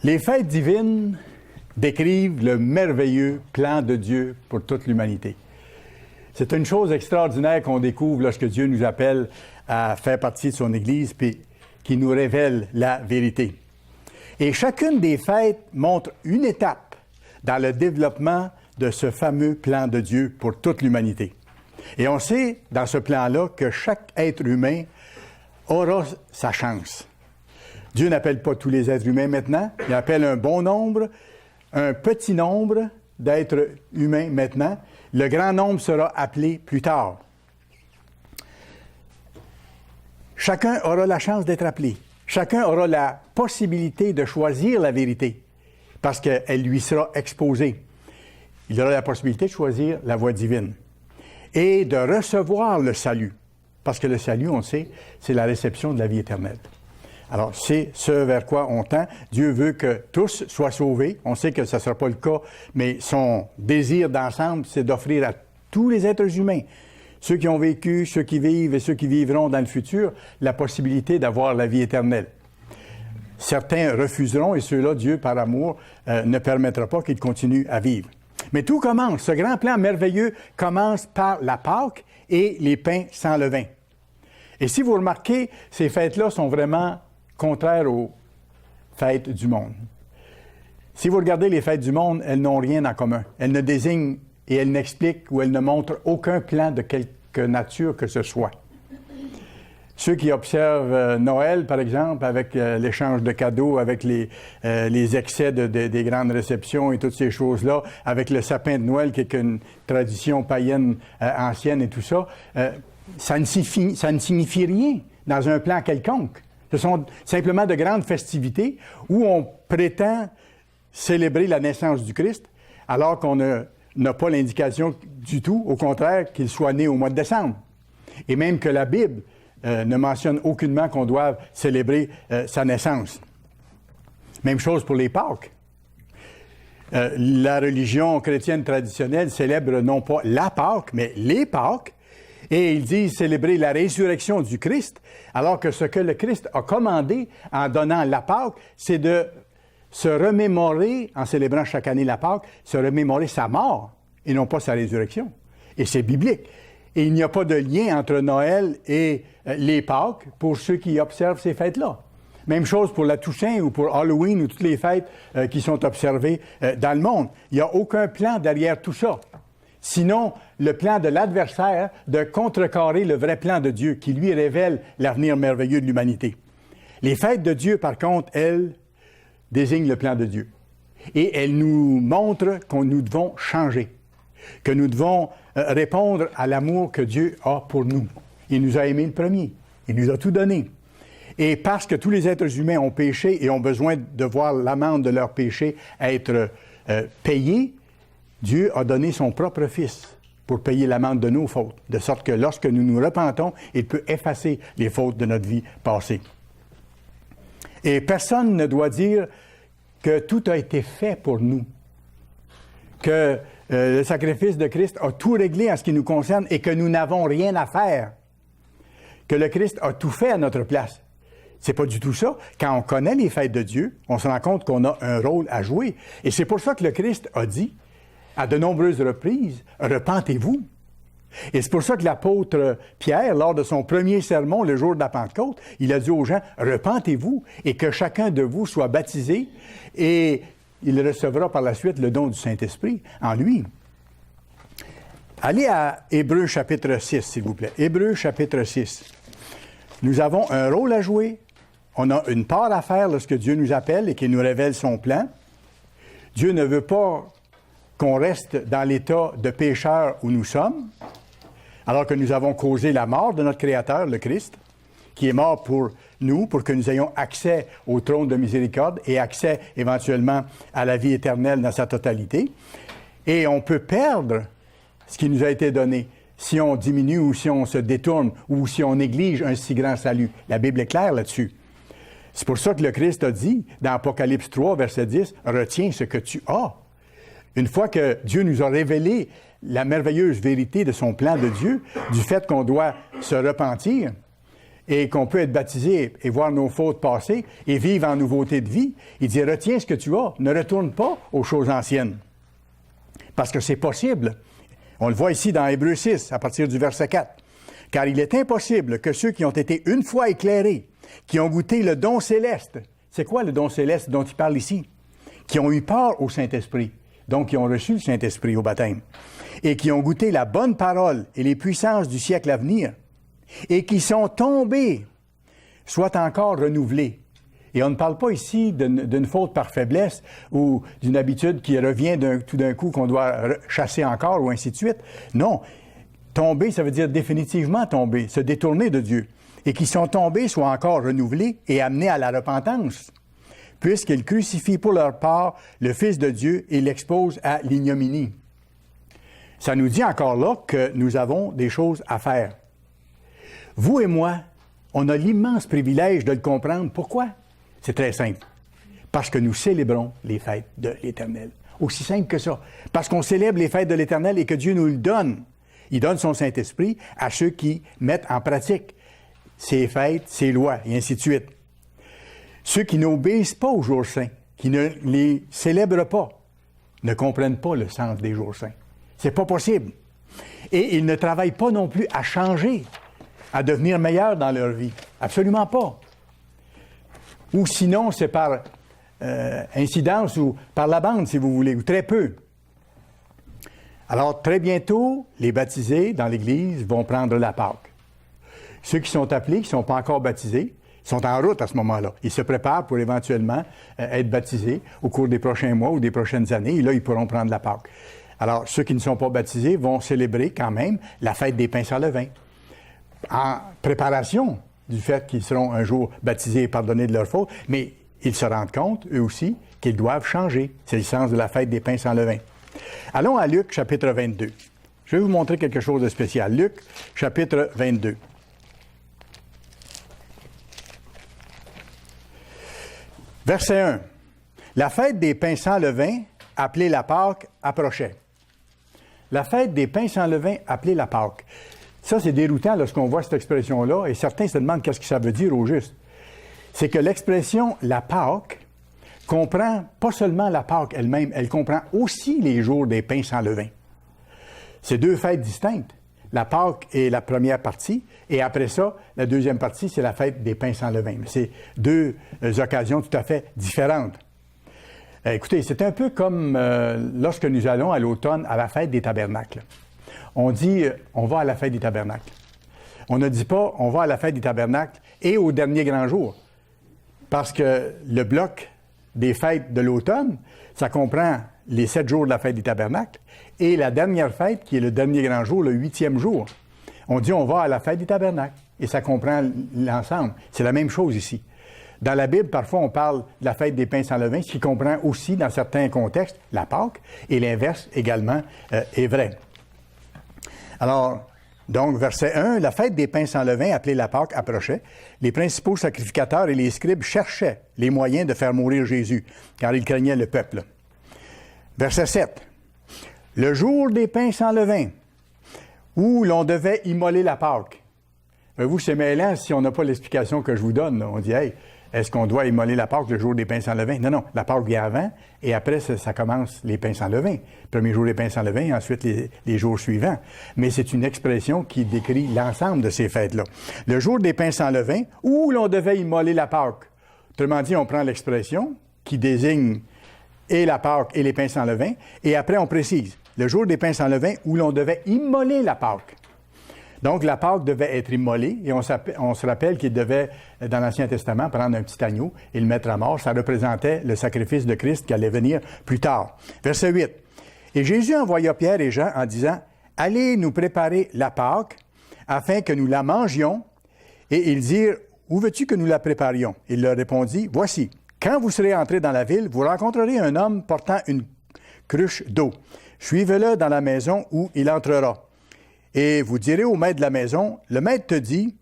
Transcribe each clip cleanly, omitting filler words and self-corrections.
Les fêtes divines décrivent le merveilleux plan de Dieu pour toute l'humanité. C'est une chose extraordinaire qu'on découvre lorsque Dieu nous appelle à faire partie de son Église puis qui nous révèle la vérité. Et chacune des fêtes montre une étape dans le développement de ce fameux plan de Dieu pour toute l'humanité. Et on sait dans ce plan-là que chaque être humain aura sa chance. Dieu n'appelle pas tous les êtres humains maintenant, il appelle un bon nombre, un petit nombre d'êtres humains maintenant. Le grand nombre sera appelé plus tard. Chacun aura la chance d'être appelé. Chacun aura la possibilité de choisir la vérité parce qu'elle lui sera exposée. Il aura la possibilité de choisir la voie divine et de recevoir le salut. Parce que le salut, on sait, c'est la réception de la vie éternelle. Alors, c'est ce vers quoi on tend. Dieu veut que tous soient sauvés. On sait que ce ne sera pas le cas, mais son désir d'ensemble, c'est d'offrir à tous les êtres humains, ceux qui ont vécu, ceux qui vivent et ceux qui vivront dans le futur, la possibilité d'avoir la vie éternelle. Certains refuseront et ceux-là, Dieu, par amour, ne permettra pas qu'ils continuent à vivre. Mais tout commence. Ce grand plan merveilleux commence par la Pâque et les pains sans levain. Et si vous remarquez, ces fêtes-là sont vraiment contraires aux fêtes du monde. Si vous regardez les fêtes du monde, elles n'ont rien en commun. Elles ne désignent et elles n'expliquent ou elles ne montrent aucun plan de quelque nature que ce soit. Ceux qui observent Noël, par exemple, avec l'échange de cadeaux, avec les excès des grandes réceptions et toutes ces choses-là, avec le sapin de Noël qui est une tradition païenne ancienne et tout ça, ça ne signifie rien dans un plan quelconque. Ce sont simplement de grandes festivités où on prétend célébrer la naissance du Christ, alors qu'on n'a pas l'indication du tout, au contraire, qu'il soit né au mois de décembre. Et même que la Bible ne mentionne aucunement qu'on doive célébrer sa naissance. Même chose pour les Pâques. La religion chrétienne traditionnelle célèbre non pas la Pâque, mais les Pâques, et ils disent célébrer la résurrection du Christ, alors que ce que le Christ a commandé en donnant la Pâque, c'est de se remémorer, en célébrant chaque année la Pâque, se remémorer sa mort et non pas sa résurrection. Et c'est biblique. Et il n'y a pas de lien entre Noël et les Pâques pour ceux qui observent ces fêtes-là. Même chose pour la Toussaint ou pour Halloween ou toutes les fêtes qui sont observées dans le monde. Il n'y a aucun plan derrière tout ça. Sinon, le plan de l'adversaire de contrecarrer le vrai plan de Dieu qui lui révèle l'avenir merveilleux de l'humanité. Les fêtes de Dieu, par contre, elles, désignent le plan de Dieu. Et elles nous montrent que nous devons changer, que nous devons répondre à l'amour que Dieu a pour nous. Il nous a aimés le premier. Il nous a tout donné. Et parce que tous les êtres humains ont péché et ont besoin de voir l'amende de leur péché être payée, Dieu a donné son propre Fils pour payer l'amende de nos fautes, de sorte que lorsque nous nous repentons, il peut effacer les fautes de notre vie passée. Et personne ne doit dire que tout a été fait pour nous, que le sacrifice de Christ a tout réglé en ce qui nous concerne et que nous n'avons rien à faire, que le Christ a tout fait à notre place. C'est pas du tout ça. Quand on connaît les fêtes de Dieu, on se rend compte qu'on a un rôle à jouer. Et c'est pour ça que le Christ a dit, à de nombreuses reprises, « Repentez-vous ». Et c'est pour ça que l'apôtre Pierre, lors de son premier sermon, le jour de la Pentecôte, il a dit aux gens, « Repentez-vous et que chacun de vous soit baptisé et il recevra par la suite le don du Saint-Esprit en lui. » Allez à Hébreux chapitre 6, s'il vous plaît. Hébreux chapitre 6. Nous avons un rôle à jouer. On a une part à faire lorsque Dieu nous appelle et qu'il nous révèle son plan. Dieu ne veut pas qu'on reste dans l'état de pécheur où nous sommes, alors que nous avons causé la mort de notre Créateur, le Christ, qui est mort pour nous, pour que nous ayons accès au trône de miséricorde et accès éventuellement à la vie éternelle dans sa totalité. Et on peut perdre ce qui nous a été donné si on diminue ou si on se détourne ou si on néglige un si grand salut. La Bible est claire là-dessus. C'est pour ça que le Christ a dit, dans Apocalypse 3, verset 10, « Retiens ce que tu as ». Une fois que Dieu nous a révélé la merveilleuse vérité de son plan de Dieu, du fait qu'on doit se repentir et qu'on peut être baptisé et voir nos fautes passer et vivre en nouveauté de vie, il dit, retiens ce que tu as, ne retourne pas aux choses anciennes. Parce que c'est possible. On le voit ici dans Hébreux 6, à partir du verset 4. Car il est impossible que ceux qui ont été une fois éclairés, qui ont goûté le don céleste, c'est quoi le don céleste dont il parle ici? Qui ont eu part au Saint-Esprit, donc qui ont reçu le Saint-Esprit au baptême, et qui ont goûté la bonne parole et les puissances du siècle à venir, et qui sont tombés, soient encore renouvelés. Et on ne parle pas ici d'une faute par faiblesse ou d'une habitude qui revient tout d'un coup qu'on doit chasser encore ou ainsi de suite. Non, tomber, ça veut dire définitivement tomber, se détourner de Dieu. Et qui sont tombés soient encore renouvelés et amenés à la repentance, puisqu'ils crucifient pour leur part le Fils de Dieu et l'exposent à l'ignominie. Ça nous dit encore là que nous avons des choses à faire. Vous et moi, on a l'immense privilège de le comprendre. Pourquoi? C'est très simple. Parce que nous célébrons les fêtes de l'Éternel. Aussi simple que ça. Parce qu'on célèbre les fêtes de l'Éternel et que Dieu nous le donne. Il donne son Saint-Esprit à ceux qui mettent en pratique ses fêtes, ses lois, et ainsi de suite. Ceux qui n'obéissent pas aux jours saints, qui ne les célèbrent pas, ne comprennent pas le sens des jours saints. C'est pas possible. Et ils ne travaillent pas non plus à changer, à devenir meilleurs dans leur vie. Absolument pas. Ou sinon, c'est par incidence ou par la bande, si vous voulez, ou très peu. Alors, très bientôt, les baptisés dans l'Église vont prendre la Pâque. Ceux qui sont appelés, qui ne sont pas encore baptisés, sont en route à ce moment-là. Ils se préparent pour éventuellement être baptisés au cours des prochains mois ou des prochaines années, et là, ils pourront prendre la Pâque. Alors, ceux qui ne sont pas baptisés vont célébrer quand même la fête des pains sans levain, en préparation du fait qu'ils seront un jour baptisés et pardonnés de leurs fautes, mais ils se rendent compte, eux aussi, qu'ils doivent changer. C'est le sens de la fête des pains sans levain. Allons à Luc, chapitre 22. Je vais vous montrer quelque chose de spécial. Luc, chapitre 22. Verset 1. La fête des pains sans levain, appelée la Pâque, approchait. La fête des pains sans levain, appelée la Pâque. Ça, c'est déroutant lorsqu'on voit cette expression-là, et certains se demandent qu'est-ce que ça veut dire au juste. C'est que l'expression « la Pâque » comprend pas seulement la Pâque elle-même, elle comprend aussi les jours des pains sans levain. C'est deux fêtes distinctes. La Pâque est la première partie, et après ça, la deuxième partie, c'est la fête des pains sans levain. Mais c'est deux occasions tout à fait différentes. Écoutez, c'est un peu comme lorsque nous allons à l'automne à la fête des tabernacles. On dit, on va à la fête des tabernacles. On ne dit pas, on va à la fête des tabernacles et au dernier grand jour. Parce que le bloc des fêtes de l'automne, ça comprend les 7 jours de la fête des tabernacles et la dernière fête, qui est le dernier grand jour, le 8e jour. On dit, on va à la fête des tabernacles et ça comprend l'ensemble. C'est la même chose ici. Dans la Bible, parfois, on parle de la fête des pains sans levain, ce qui comprend aussi, dans certains contextes, la Pâque, et l'inverse également est vrai. Alors, donc, verset 1, la fête des pains sans levain, appelée la Pâque, approchait. Les principaux sacrificateurs et les scribes cherchaient les moyens de faire mourir Jésus, car ils craignaient le peuple. Verset 7, le jour des pains sans levain, où l'on devait immoler la Pâque. Vous, c'est mêlant si on n'a pas l'explication que je vous donne. Là. On dit, hey, est-ce qu'on doit immoler la Pâque le jour des pains sans levain? Non, non, la Pâque vient avant, et après, ça commence les pains sans levain. Premier jour des pains sans levain, et ensuite les jours suivants. Mais c'est une expression qui décrit l'ensemble de ces fêtes-là. Le jour des pains sans levain, où l'on devait immoler la Pâque. Autrement dit, on prend l'expression qui désigne et la Pâque et les pains sans levain, et après, on précise, le jour des pains sans levain, où l'on devait immoler la Pâque. Donc, la Pâque devait être immolée, et on se rappelle qu'il devait, dans l'Ancien Testament, prendre un petit agneau et le mettre à mort. Ça représentait le sacrifice de Christ qui allait venir plus tard. Verset 8. Et Jésus envoya Pierre et Jean en disant, « Allez nous préparer la Pâque, afin que nous la mangions. » Et ils dirent, « Où veux-tu que nous la préparions? » Il leur répondit, « Voici, quand vous serez entrés dans la ville, vous rencontrerez un homme portant une cruche d'eau. Suivez-le dans la maison où il entrera. Et vous direz au maître de la maison, le maître te dit,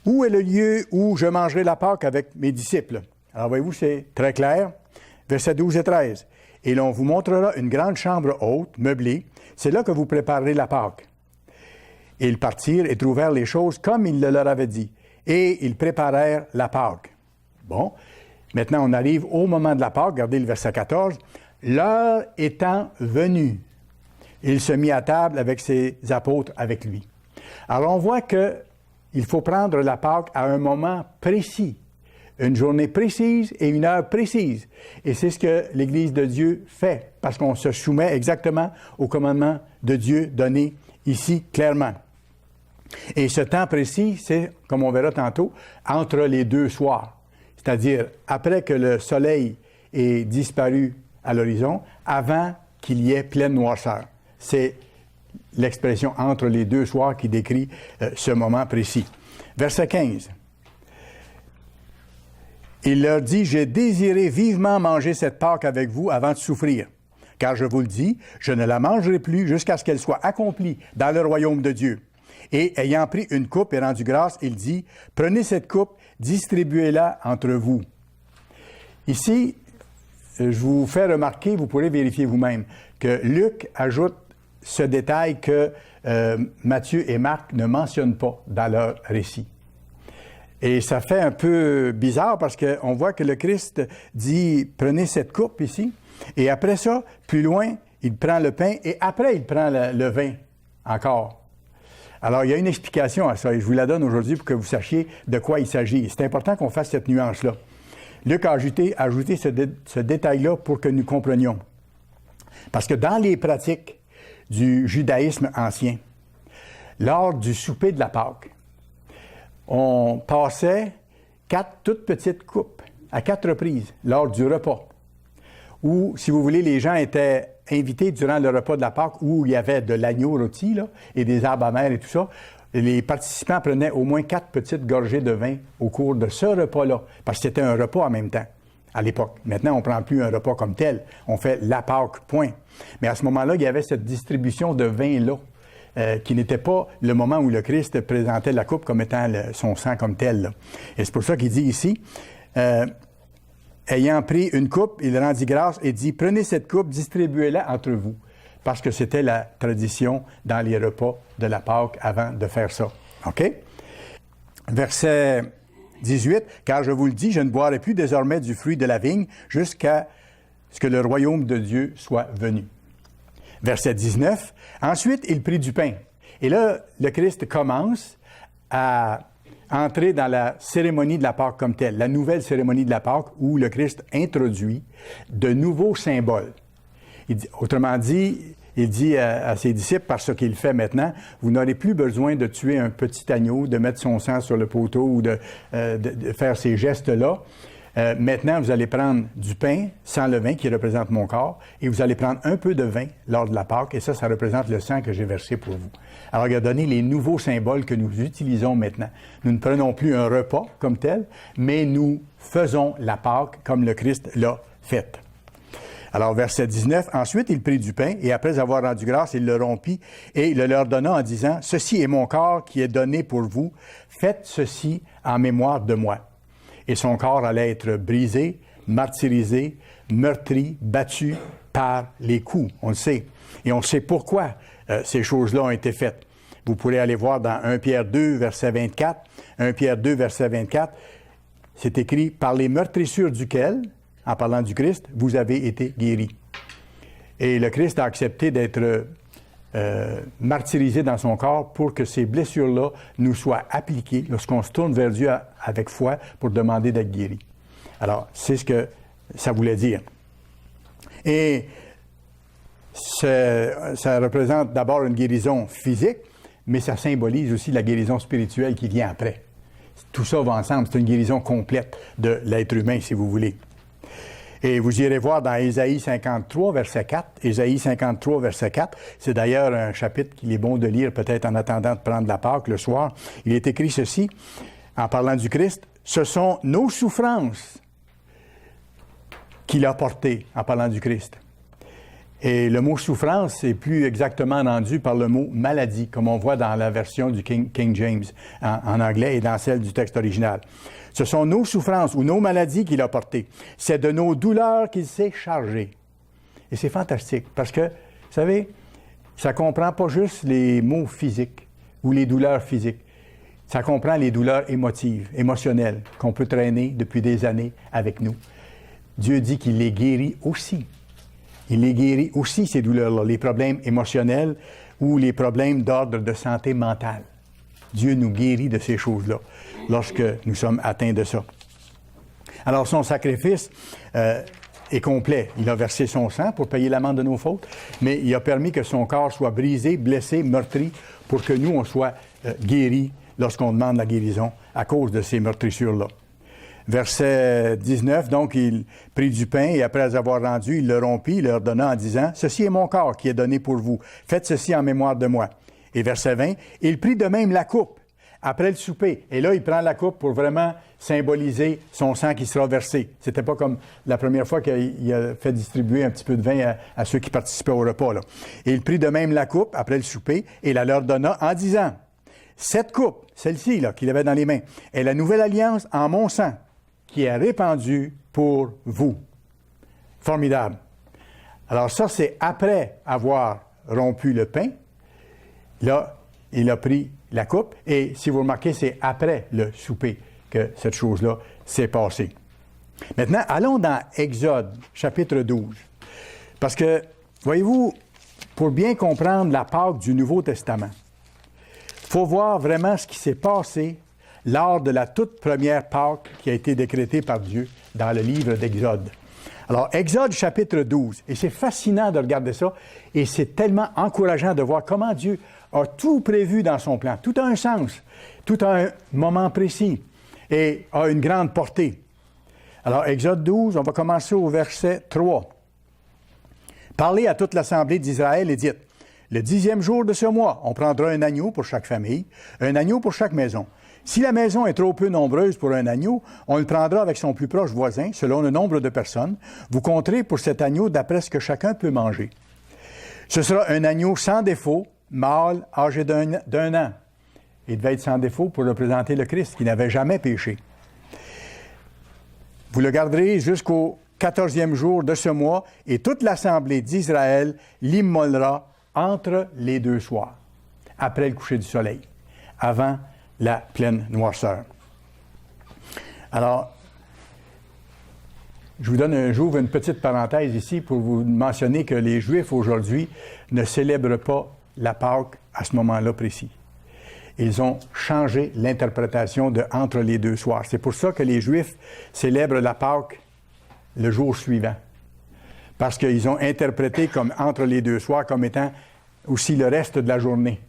où est le lieu où je mangerai la Pâque avec mes disciples? Alors, voyez-vous, c'est très clair. Versets 12 et 13. Et l'on vous montrera une grande chambre haute, meublée. C'est là que vous préparerez la Pâque. Et ils partirent et trouvèrent les choses comme il le leur avait dit. et ils préparèrent la Pâque. Bon, maintenant on arrive au moment de la Pâque, regardez le verset 14. L'heure étant venue, il se mit à table avec ses apôtres avec lui. Alors on voit qu'il faut prendre la Pâque à un moment précis, une journée précise et une heure précise. Et c'est ce que l'Église de Dieu fait, parce qu'on se soumet exactement au commandement de Dieu donné ici clairement. Et ce temps précis, c'est, comme on verra tantôt, entre les deux soirs. C'est-à-dire après que le soleil ait disparu à l'horizon, avant qu'il y ait pleine noirceur. C'est l'expression « entre les deux soirs » qui décrit ce moment précis. Verset 15. Il leur dit « J'ai désiré vivement manger cette Pâque avec vous avant de souffrir. Car je vous le dis, je ne la mangerai plus jusqu'à ce qu'elle soit accomplie dans le royaume de Dieu. » Et ayant pris une coupe et rendu grâce, il dit « Prenez cette coupe, distribuez-la entre vous. » Ici, je vous fais remarquer, vous pourrez vérifier vous-même, que Luc ajoute ce détail que Matthieu et Marc ne mentionnent pas dans leur récit. Et ça fait un peu bizarre parce qu'on voit que le Christ dit « Prenez cette coupe ici ». Et après ça, plus loin, il prend le pain et après, il prend le vin encore. Alors, il y a une explication à ça et je vous la donne aujourd'hui pour que vous sachiez de quoi il s'agit. C'est important qu'on fasse cette nuance-là. Luc a ajouté ce détail-là pour que nous comprenions. Parce que dans les pratiques du judaïsme ancien, lors du souper de la Pâque, on passait 4 toutes petites coupes à 4 reprises lors du repas. Ou, si vous voulez, les gens étaient invités durant le repas de la Pâque où il y avait de l'agneau rôti là, et des herbes amères et tout ça. Les participants prenaient au moins 4 petites gorgées de vin au cours de ce repas-là, parce que c'était un repas en même temps, à l'époque. Maintenant, on ne prend plus un repas comme tel, on fait la Pâque, point. Mais à ce moment-là, il y avait cette distribution de vin-là, qui n'était pas le moment où le Christ présentait la coupe comme étant son sang comme tel. Là. Et c'est pour ça qu'il dit ici, ayant pris une coupe, il rendit grâce et dit, prenez cette coupe, distribuez-la entre vous. Parce que c'était la tradition dans les repas de la Pâque avant de faire ça. OK? Verset 18, « Car je vous le dis, je ne boirai plus désormais du fruit de la vigne jusqu'à ce que le royaume de Dieu soit venu. » Verset 19, « Ensuite, il prit du pain. » Et là, le Christ commence à entrer dans la cérémonie de la Pâque comme telle, la nouvelle cérémonie de la Pâque où le Christ introduit de nouveaux symboles. Autrement dit, il dit à ses disciples, par ce qu'il fait maintenant, vous n'aurez plus besoin de tuer un petit agneau, de mettre son sang sur le poteau ou de faire ces gestes-là. Maintenant, vous allez prendre du pain sans levain qui représente mon corps et vous allez prendre un peu de vin lors de la Pâque et ça représente le sang que j'ai versé pour vous. Alors, il a donné les nouveaux symboles que nous utilisons maintenant. Nous ne prenons plus un repas comme tel, mais nous faisons la Pâque comme le Christ l'a faite. Alors, verset 19, « Ensuite, il prit du pain, et après avoir rendu grâce, il le rompit, et il le leur donna en disant, « Ceci est mon corps qui est donné pour vous, faites ceci en mémoire de moi. » Et son corps allait être brisé, martyrisé, meurtri, battu par les coups, on le sait. Et on sait pourquoi ces choses-là ont été faites. Vous pourrez aller voir dans 1 Pierre 2, verset 24. 1 Pierre 2, verset 24, c'est écrit, « Par les meurtrissures duquel, en parlant du Christ, vous avez été guéris. » Et le Christ a accepté d'être martyrisé dans son corps pour que ces blessures-là nous soient appliquées lorsqu'on se tourne vers Dieu avec foi pour demander d'être guéri. Alors, c'est ce que ça voulait dire. Et ça représente d'abord une guérison physique, mais ça symbolise aussi la guérison spirituelle qui vient après. Tout ça va ensemble, c'est une guérison complète de l'être humain, si vous voulez. Et vous irez voir dans Ésaïe 53, verset 4. Ésaïe 53, verset 4. C'est d'ailleurs un chapitre qu'il est bon de lire peut-être en attendant de prendre la Pâque le soir. Il est écrit ceci, en parlant du Christ. « Ce sont nos souffrances qu'il a portées, en parlant du Christ. » Et le mot « souffrance » est plus exactement rendu par le mot « maladie », comme on voit dans la version du King James en anglais et dans celle du texte original. Ce sont nos souffrances ou nos maladies qu'il a portées. C'est de nos douleurs qu'il s'est chargé. Et c'est fantastique parce que, vous savez, ça ne comprend pas juste les maux physiques ou les douleurs physiques. Ça comprend les douleurs émotionnelles qu'on peut traîner depuis des années avec nous. Dieu dit qu'il les guérit aussi. Il les guérit aussi, ces douleurs-là, les problèmes émotionnels ou les problèmes d'ordre de santé mentale. Dieu nous guérit de ces choses-là lorsque nous sommes atteints de ça. Alors, son sacrifice est complet. Il a versé son sang pour payer l'amende de nos fautes, mais il a permis que son corps soit brisé, blessé, meurtri, pour que nous, on soit guéris lorsqu'on demande la guérison à cause de ces meurtrissures-là. Verset 19, donc il prit du pain et après avoir rendu, il le rompit, il leur donna en disant, « Ceci est mon corps qui est donné pour vous. Faites ceci en mémoire de moi. » Et verset 20, il prit de même la coupe après le souper. Et là, il prend la coupe pour vraiment symboliser son sang qui sera versé. C'était pas comme la première fois qu'il a fait distribuer un petit peu de vin à ceux qui participaient au repas, là. Et il prit de même la coupe après le souper et la leur donna en disant, « Cette coupe, celle-ci là, qu'il avait dans les mains, est la nouvelle alliance en mon sang, qui est répandu pour vous. » Formidable. Alors ça, c'est après avoir rompu le pain. Là, il a pris la coupe et si vous remarquez, c'est après le souper que cette chose-là s'est passée. Maintenant, allons dans Exode, chapitre 12. Parce que, voyez-vous, pour bien comprendre la Pâque du Nouveau Testament, il faut voir vraiment ce qui s'est passé lors de la toute première Pâque qui a été décrétée par Dieu dans le livre d'Exode. Alors, Exode chapitre 12, et c'est fascinant de regarder ça, et c'est tellement encourageant de voir comment Dieu a tout prévu dans son plan. Tout a un sens, tout a un moment précis, et a une grande portée. Alors, Exode 12, on va commencer au verset 3. « Parlez à toute l'assemblée d'Israël et dites, « Le 10e jour de ce mois, on prendra un agneau pour chaque famille, un agneau pour chaque maison. Si la maison est trop peu nombreuse pour un agneau, on le prendra avec son plus proche voisin, selon le nombre de personnes. Vous compterez pour cet agneau d'après ce que chacun peut manger. Ce sera un agneau sans défaut, mâle, âgé d'un an. » Il devait être sans défaut pour représenter le Christ, qui n'avait jamais péché. « Vous le garderez jusqu'au 14e jour de ce mois, et toute l'assemblée d'Israël l'immolera entre les deux soirs, après le coucher du soleil, avant la pleine noirceur. » Alors, j'ouvre une petite parenthèse ici pour vous mentionner que les Juifs aujourd'hui ne célèbrent pas la Pâque à ce moment-là précis. Ils ont changé l'interprétation de « entre les deux soirs ». C'est pour ça que les Juifs célèbrent la Pâque le jour suivant. Parce qu'ils ont interprété comme « entre les deux soirs » comme étant aussi le reste de la journée.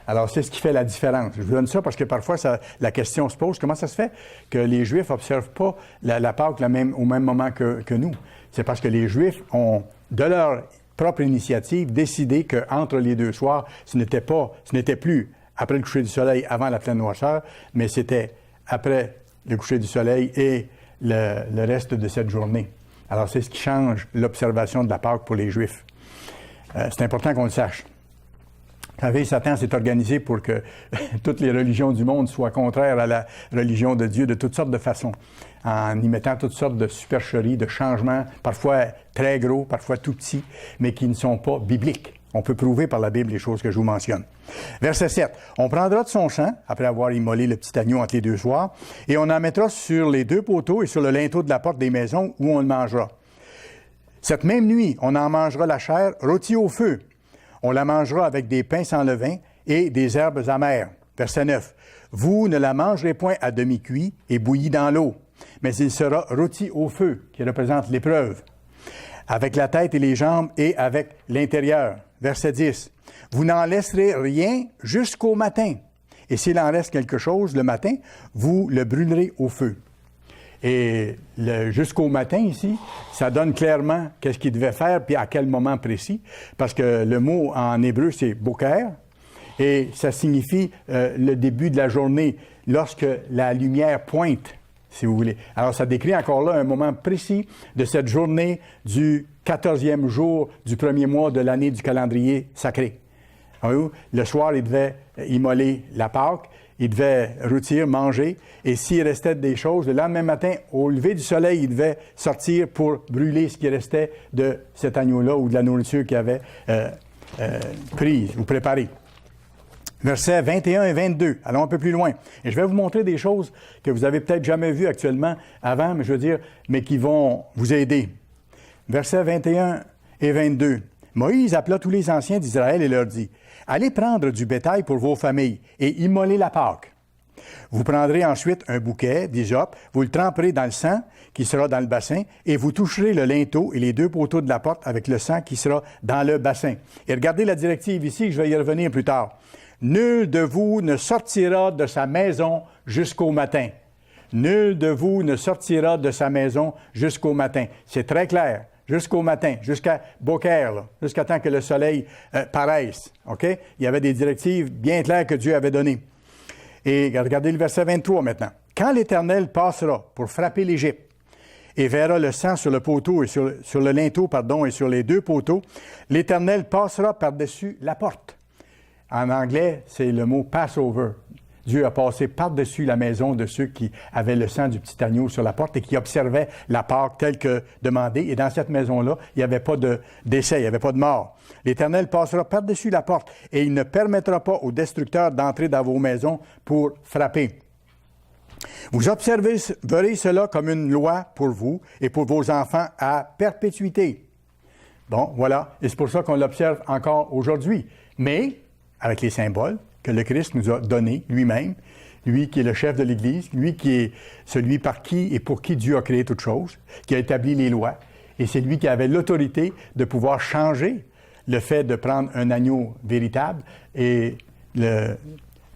Alors, c'est ce qui fait la différence. Je vous donne ça parce que parfois, la question se pose, comment ça se fait que les Juifs n'observent pas la Pâque au même moment que nous? C'est parce que les Juifs ont, de leur propre initiative, décidé qu'entre les deux soirs, ce n'était plus après le coucher du soleil, avant la pleine noirceur, mais c'était après le coucher du soleil et le reste de cette journée. Alors, c'est ce qui change l'observation de la Pâque pour les Juifs. C'est important qu'on le sache. Vous savez, Satan s'est organisé pour que toutes les religions du monde soient contraires à la religion de Dieu de toutes sortes de façons, en y mettant toutes sortes de supercheries, de changements, parfois très gros, parfois tout petits, mais qui ne sont pas bibliques. On peut prouver par la Bible les choses que je vous mentionne. Verset 7. « On prendra de son sang, après avoir immolé le petit agneau entre les deux soirs, et on en mettra sur les deux poteaux et sur le linteau de la porte des maisons où on le mangera. Cette même nuit, on en mangera la chair rôtie au feu. On la mangera avec des pains sans levain et des herbes amères. » Verset 9. « Vous ne la mangerez point à demi-cuit et bouillie dans l'eau, mais il sera rôti au feu, qui représente l'épreuve, avec la tête et les jambes et avec l'intérieur. » Verset 10. « Vous n'en laisserez rien jusqu'au matin. Et s'il en reste quelque chose le matin, vous le brûlerez au feu. » Et jusqu'au matin ici, ça donne clairement qu'est-ce qu'il devait faire puis à quel moment précis, parce que le mot en hébreu, c'est « boker » et ça signifie le début de la journée, lorsque la lumière pointe, si vous voulez. Alors, ça décrit encore là un moment précis de cette journée du 14e jour du premier mois de l'année du calendrier sacré. Alors, le soir, il devait immoler la Pâque, il devait rôtir, manger, et s'il restait des choses, le lendemain matin, au lever du soleil, il devait sortir pour brûler ce qui restait de cet agneau-là ou de la nourriture qu'il avait prise ou préparée. Versets 21 et 22. Allons un peu plus loin. Et je vais vous montrer des choses que vous avez peut-être jamais vues actuellement avant, mais je veux dire, mais qui vont vous aider. Versets 21 et 22. Moïse appela tous les anciens d'Israël et leur dit, « Allez prendre du bétail pour vos familles et immolez la Pâque. Vous prendrez ensuite un bouquet d'hysope, vous le tremperez dans le sang qui sera dans le bassin, et vous toucherez le linteau et les 2 poteaux de la porte avec le sang qui sera dans le bassin. » Et regardez la directive ici, je vais y revenir plus tard. « Nul de vous ne sortira de sa maison jusqu'au matin. » Nul de vous ne sortira de sa maison jusqu'au matin. C'est très clair. Jusqu'au matin, jusqu'à Boker, jusqu'à temps que le soleil paraisse. OK? Il y avait des directives bien claires que Dieu avait données. Et regardez le verset 23 maintenant. « Quand l'Éternel passera pour frapper l'Égypte et verra le sang sur le poteau et sur le linteau, et sur les 2 poteaux, l'Éternel passera par-dessus la porte. » En anglais, c'est le mot « Passover ». Dieu a passé par-dessus la maison de ceux qui avaient le sang du petit agneau sur la porte et qui observaient la Pâque telle que demandée. Et dans cette maison-là, il n'y avait pas de décès, il n'y avait pas de mort. L'Éternel passera par-dessus la porte et il ne permettra pas aux destructeurs d'entrer dans vos maisons pour frapper. Vous observerez cela comme une loi pour vous et pour vos enfants à perpétuité. Bon, voilà. Et c'est pour ça qu'on l'observe encore aujourd'hui. Mais, avec les symboles que le Christ nous a donnés lui-même, lui qui est le chef de l'Église, lui qui est celui par qui et pour qui Dieu a créé toutes choses, qui a établi les lois, et c'est lui qui avait l'autorité de pouvoir changer le fait de prendre un agneau véritable et le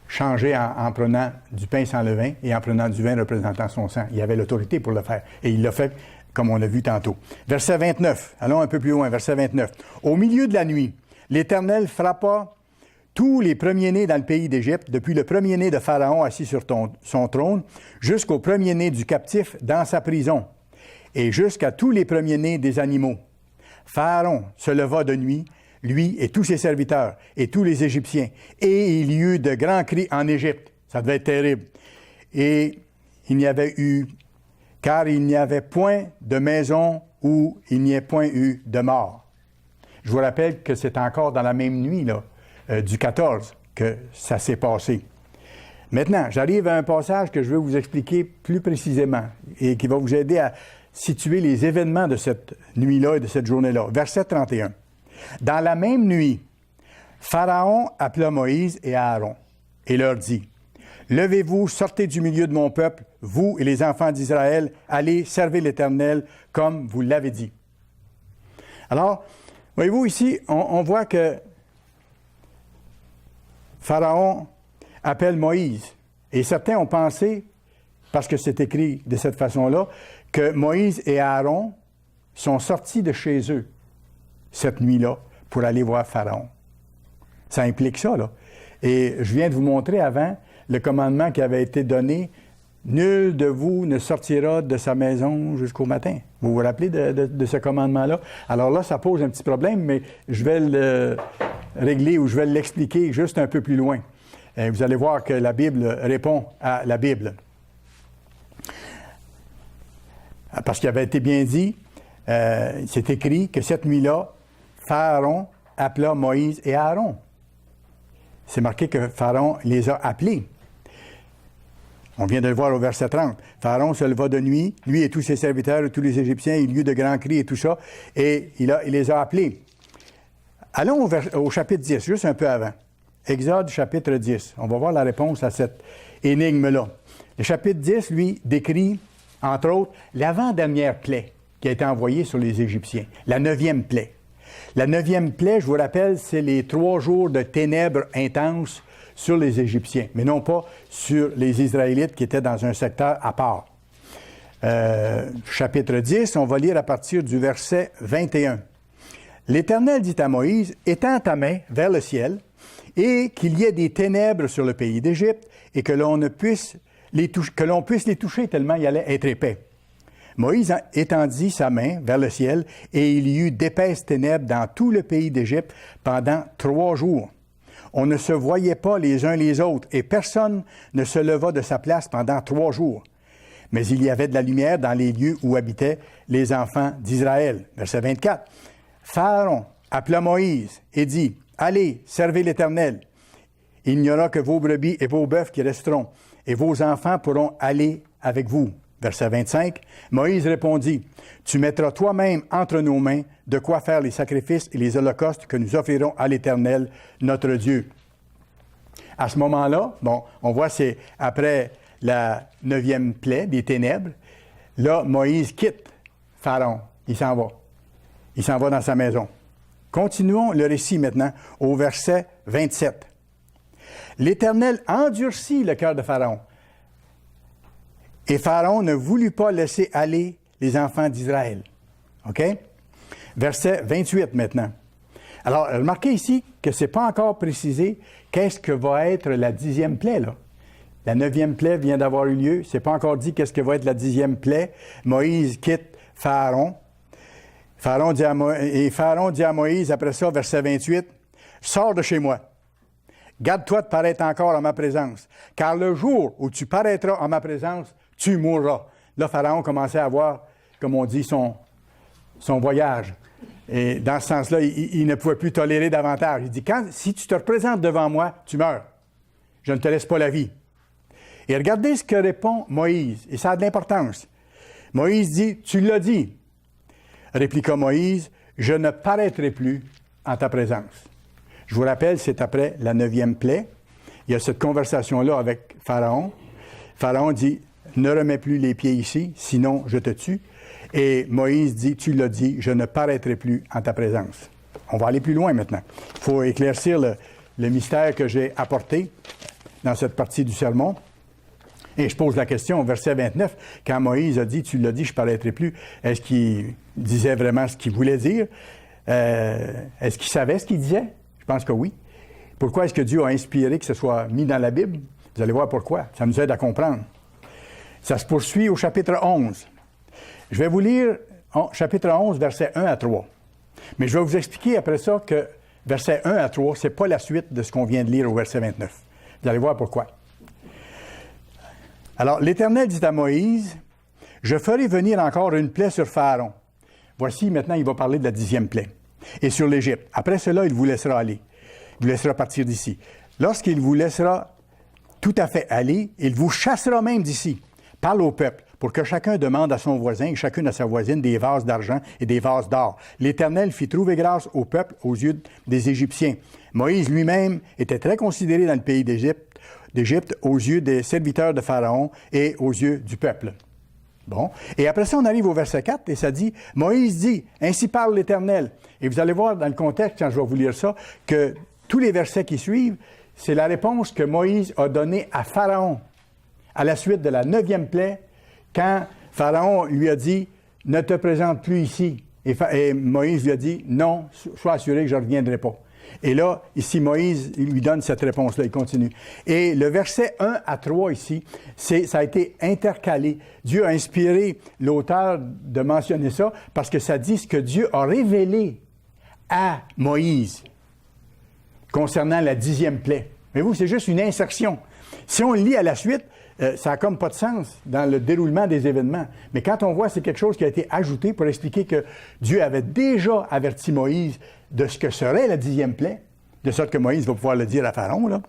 changer en prenant du pain sans levain et en prenant du vin représentant son sang. Il avait l'autorité pour le faire, et il l'a fait comme on l'a vu tantôt. Verset 29, allons un peu plus loin, verset 29. « Au milieu de la nuit, l'Éternel frappa tous les premiers-nés dans le pays d'Égypte, depuis le premier-né de Pharaon assis sur son trône, jusqu'au premier-né du captif dans sa prison, et jusqu'à tous les premiers-nés des animaux. Pharaon se leva de nuit, lui et tous ses serviteurs, et tous les Égyptiens, et il y eut de grands cris en Égypte. » Ça devait être terrible. « Et il n'y avait eu, car il n'y avait point de maison où il n'y ait point eu de mort. » Je vous rappelle que c'est encore dans la même nuit, là, du 14, que ça s'est passé. Maintenant, j'arrive à un passage que je veux vous expliquer plus précisément et qui va vous aider à situer les événements de cette nuit-là et de cette journée-là. Verset 31. « Dans la même nuit, Pharaon appela Moïse et Aaron et leur dit, « Levez-vous, sortez du milieu de mon peuple, vous et les enfants d'Israël, allez servir l'Éternel comme vous l'avez dit. » Alors, voyez-vous ici, on voit que Pharaon appelle Moïse. Et certains ont pensé, parce que c'est écrit de cette façon-là, que Moïse et Aaron sont sortis de chez eux cette nuit-là pour aller voir Pharaon. Ça implique ça, là. Et je viens de vous montrer avant le commandement qui avait été donné. Nul de vous ne sortira de sa maison jusqu'au matin. Vous vous rappelez de ce commandement-là? Alors là, ça pose un petit problème, mais je vais le régler ou je vais l'expliquer juste un peu plus loin. Et vous allez voir que la Bible répond à la Bible. Parce qu'il avait été bien dit, c'est écrit que cette nuit-là, Pharaon appela Moïse et Aaron. C'est marqué que Pharaon les a appelés. On vient de le voir au verset 30. Pharaon se leva de nuit, lui et tous ses serviteurs, et tous les Égyptiens, il y eut de grands cris et tout ça, et il les a appelés. Allons au chapitre 10, juste un peu avant. Exode, chapitre 10. On va voir la réponse à cette énigme-là. Le chapitre 10, lui, décrit, entre autres, l'avant-dernière plaie qui a été envoyée sur les Égyptiens, la 9e plaie. La 9e plaie, je vous rappelle, c'est les 3 jours de ténèbres intenses sur les Égyptiens, mais non pas sur les Israélites qui étaient dans un secteur à part. Chapitre 10, on va lire à partir du verset 21. « L'Éternel dit à Moïse, « Étends ta main vers le ciel, et qu'il y ait des ténèbres sur le pays d'Égypte, et que l'on puisse les toucher tellement il allait être épais. » Moïse étendit sa main vers le ciel, et il y eut d'épaisses ténèbres dans tout le pays d'Égypte pendant 3 jours. On ne se voyait pas les uns les autres, et personne ne se leva de sa place pendant 3 jours. Mais il y avait de la lumière dans les lieux où habitaient les enfants d'Israël. Verset 24. Pharaon appela Moïse et dit, « Allez, servez l'Éternel. » Il n'y aura que vos brebis et vos bœufs qui resteront, et vos enfants pourront aller avec vous. » Verset 25, Moïse répondit, « Tu mettras toi-même entre nos mains de quoi faire les sacrifices et les holocaustes que nous offrirons à l'Éternel, notre Dieu. » À ce moment-là, on voit c'est après la 9e plaie des ténèbres, là, Moïse quitte Pharaon. Il s'en va. Il s'en va dans sa maison. Continuons le récit maintenant au verset 27. « L'Éternel endurcit le cœur de Pharaon. Et Pharaon ne voulut pas laisser aller les enfants d'Israël. » OK? Verset 28 maintenant. Alors, remarquez ici que ce n'est pas encore précisé qu'est-ce que va être la 10e plaie, là. La 9e plaie vient d'avoir eu lieu. Ce n'est pas encore dit qu'est-ce que va être la 10e plaie. Moïse quitte Pharaon. Pharaon dit à Moïse, après ça, verset 28, « Sors de chez moi. Garde-toi de paraître encore en ma présence, car le jour où tu paraîtras en ma présence, tu mourras. » Là, Pharaon commençait à avoir, comme on dit, son voyage. Et dans ce sens-là, il ne pouvait plus tolérer davantage. Il dit, si tu te représentes devant moi, tu meurs. Je ne te laisse pas la vie. Et regardez ce que répond Moïse, et ça a de l'importance. Moïse dit, « Tu l'as dit. » Répliqua Moïse, « Je ne paraîtrai plus en ta présence. » Je vous rappelle, c'est après la 9e plaie. Il y a cette conversation-là avec Pharaon. Pharaon dit, « Ne remets plus les pieds ici, sinon je te tue. » Et Moïse dit, « Tu l'as dit, je ne paraîtrai plus en ta présence. » On va aller plus loin maintenant. Il faut éclaircir le mystère que j'ai apporté dans cette partie du sermon. Et je pose la question au verset 29, quand Moïse a dit, « Tu l'as dit, je ne paraîtrai plus », est-ce qu'il disait vraiment ce qu'il voulait dire? Est-ce qu'il savait ce qu'il disait? Je pense que oui. Pourquoi est-ce que Dieu a inspiré que ce soit mis dans la Bible? Vous allez voir pourquoi. Ça nous aide à comprendre. Ça se poursuit au chapitre 11. Je vais vous lire chapitre 11, versets 1 à 3. Mais je vais vous expliquer après ça que versets 1 à 3, ce n'est pas la suite de ce qu'on vient de lire au verset 29. Vous allez voir pourquoi. Alors, l'Éternel dit à Moïse, « Je ferai venir encore une plaie sur Pharaon. » Voici, maintenant, il va parler de la 10e plaie. « Et sur l'Égypte. Après cela, il vous laissera aller. Il vous laissera partir d'ici. Lorsqu'il vous laissera tout à fait aller, il vous chassera même d'ici. Parle au peuple, pour que chacun demande à son voisin et chacune à sa voisine des vases d'argent et des vases d'or. L'Éternel fit trouver grâce au peuple aux yeux des Égyptiens. Moïse lui-même était très considéré dans le pays d'Égypte aux yeux des serviteurs de Pharaon et aux yeux du peuple. » Bon. Et après ça, on arrive au verset 4 et ça dit, « Moïse dit, ainsi parle l'Éternel. » Et vous allez voir dans le contexte, quand je vais vous lire ça, que tous les versets qui suivent, c'est la réponse que Moïse a donnée à Pharaon à la suite de la 9e plaie, quand Pharaon lui a dit, « Ne te présente plus ici. » Et Moïse lui a dit, « Non, sois assuré que je ne reviendrai pas. » Et là, ici, Moïse il lui donne cette réponse-là, il continue. Et le verset 1 à 3 ici, ça a été intercalé. Dieu a inspiré l'auteur de mentionner ça parce que ça dit ce que Dieu a révélé à Moïse concernant la 10e plaie. Mais vous, c'est juste une insertion. Si on le lit à la suite, ça n'a comme pas de sens dans le déroulement des événements. Mais quand on voit, c'est quelque chose qui a été ajouté pour expliquer que Dieu avait déjà averti Moïse de ce que serait la 10e plaie, de sorte que Moïse va pouvoir le dire à Pharaon. Là,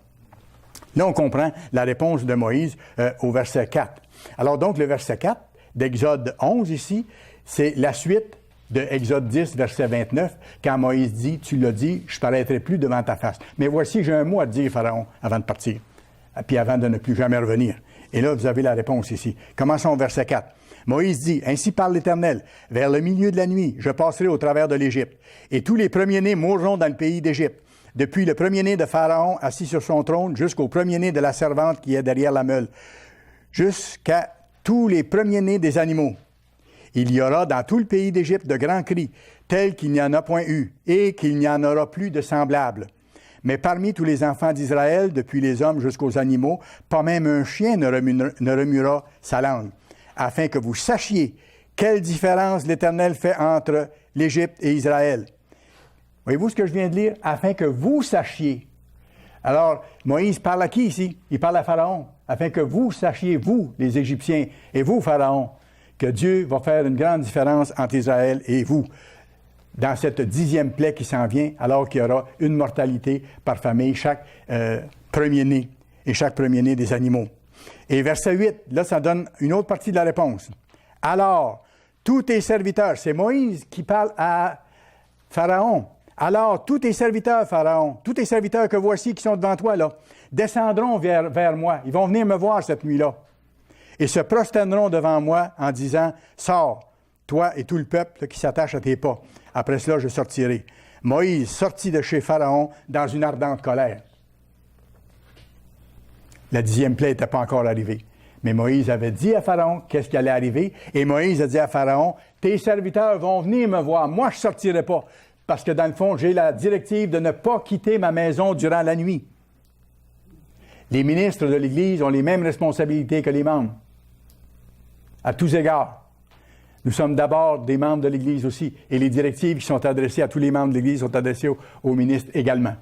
on comprend la réponse de Moïse au verset 4. Alors donc, le verset 4 d'Exode 11 ici, c'est la suite de Exode 10, verset 29, quand Moïse dit, « Tu l'as dit, je ne paraîtrai plus devant ta face. Mais voici, j'ai un mot à te dire, Pharaon, avant de partir, puis avant de ne plus jamais revenir. » Et là, vous avez la réponse ici. Commençons au verset 4. Moïse dit, « Ainsi parle l'Éternel, vers le milieu de la nuit, je passerai au travers de l'Égypte, et tous les premiers-nés mourront dans le pays d'Égypte, depuis le premier-né de Pharaon assis sur son trône, jusqu'au premier-né de la servante qui est derrière la meule, jusqu'à tous les premiers-nés des animaux. Il y aura dans tout le pays d'Égypte de grands cris, tels qu'il n'y en a point eu, et qu'il n'y en aura plus de semblables. Mais parmi tous les enfants d'Israël, depuis les hommes jusqu'aux animaux, pas même un chien ne remuera sa langue, afin que vous sachiez quelle différence l'Éternel fait entre l'Égypte et Israël. » Voyez-vous ce que je viens de lire? Afin que vous sachiez. Alors, Moïse parle à qui ici? Il parle à Pharaon. Afin que vous sachiez, vous, les Égyptiens, et vous, Pharaon, que Dieu va faire une grande différence entre Israël et vous dans cette 10e plaie qui s'en vient, alors qu'il y aura une mortalité par famille. premier-né et chaque premier-né des animaux. Et verset 8, là, ça donne une autre partie de la réponse. Alors, tous tes serviteurs, c'est Moïse qui parle à Pharaon. Alors, tous tes serviteurs, Pharaon, tous tes serviteurs que voici qui sont devant toi, là, descendront vers moi. Ils vont venir me voir cette nuit-là. Et se prosterneront devant moi en disant, sors, toi et tout le peuple qui s'attache à tes pas. Après cela, je sortirai. Moïse sortit de chez Pharaon dans une ardente colère. La 10e plaie n'était pas encore arrivée. Mais Moïse avait dit à Pharaon qu'est-ce qui allait arriver. Et Moïse a dit à Pharaon, tes serviteurs vont venir me voir. Moi, je ne sortirai pas. Parce que dans le fond, j'ai la directive de ne pas quitter ma maison durant la nuit. Les ministres de l'Église ont les mêmes responsabilités que les membres. À tous égards. Nous sommes d'abord des membres de l'Église aussi. Et les directives qui sont adressées à tous les membres de l'Église sont adressées aux ministres également.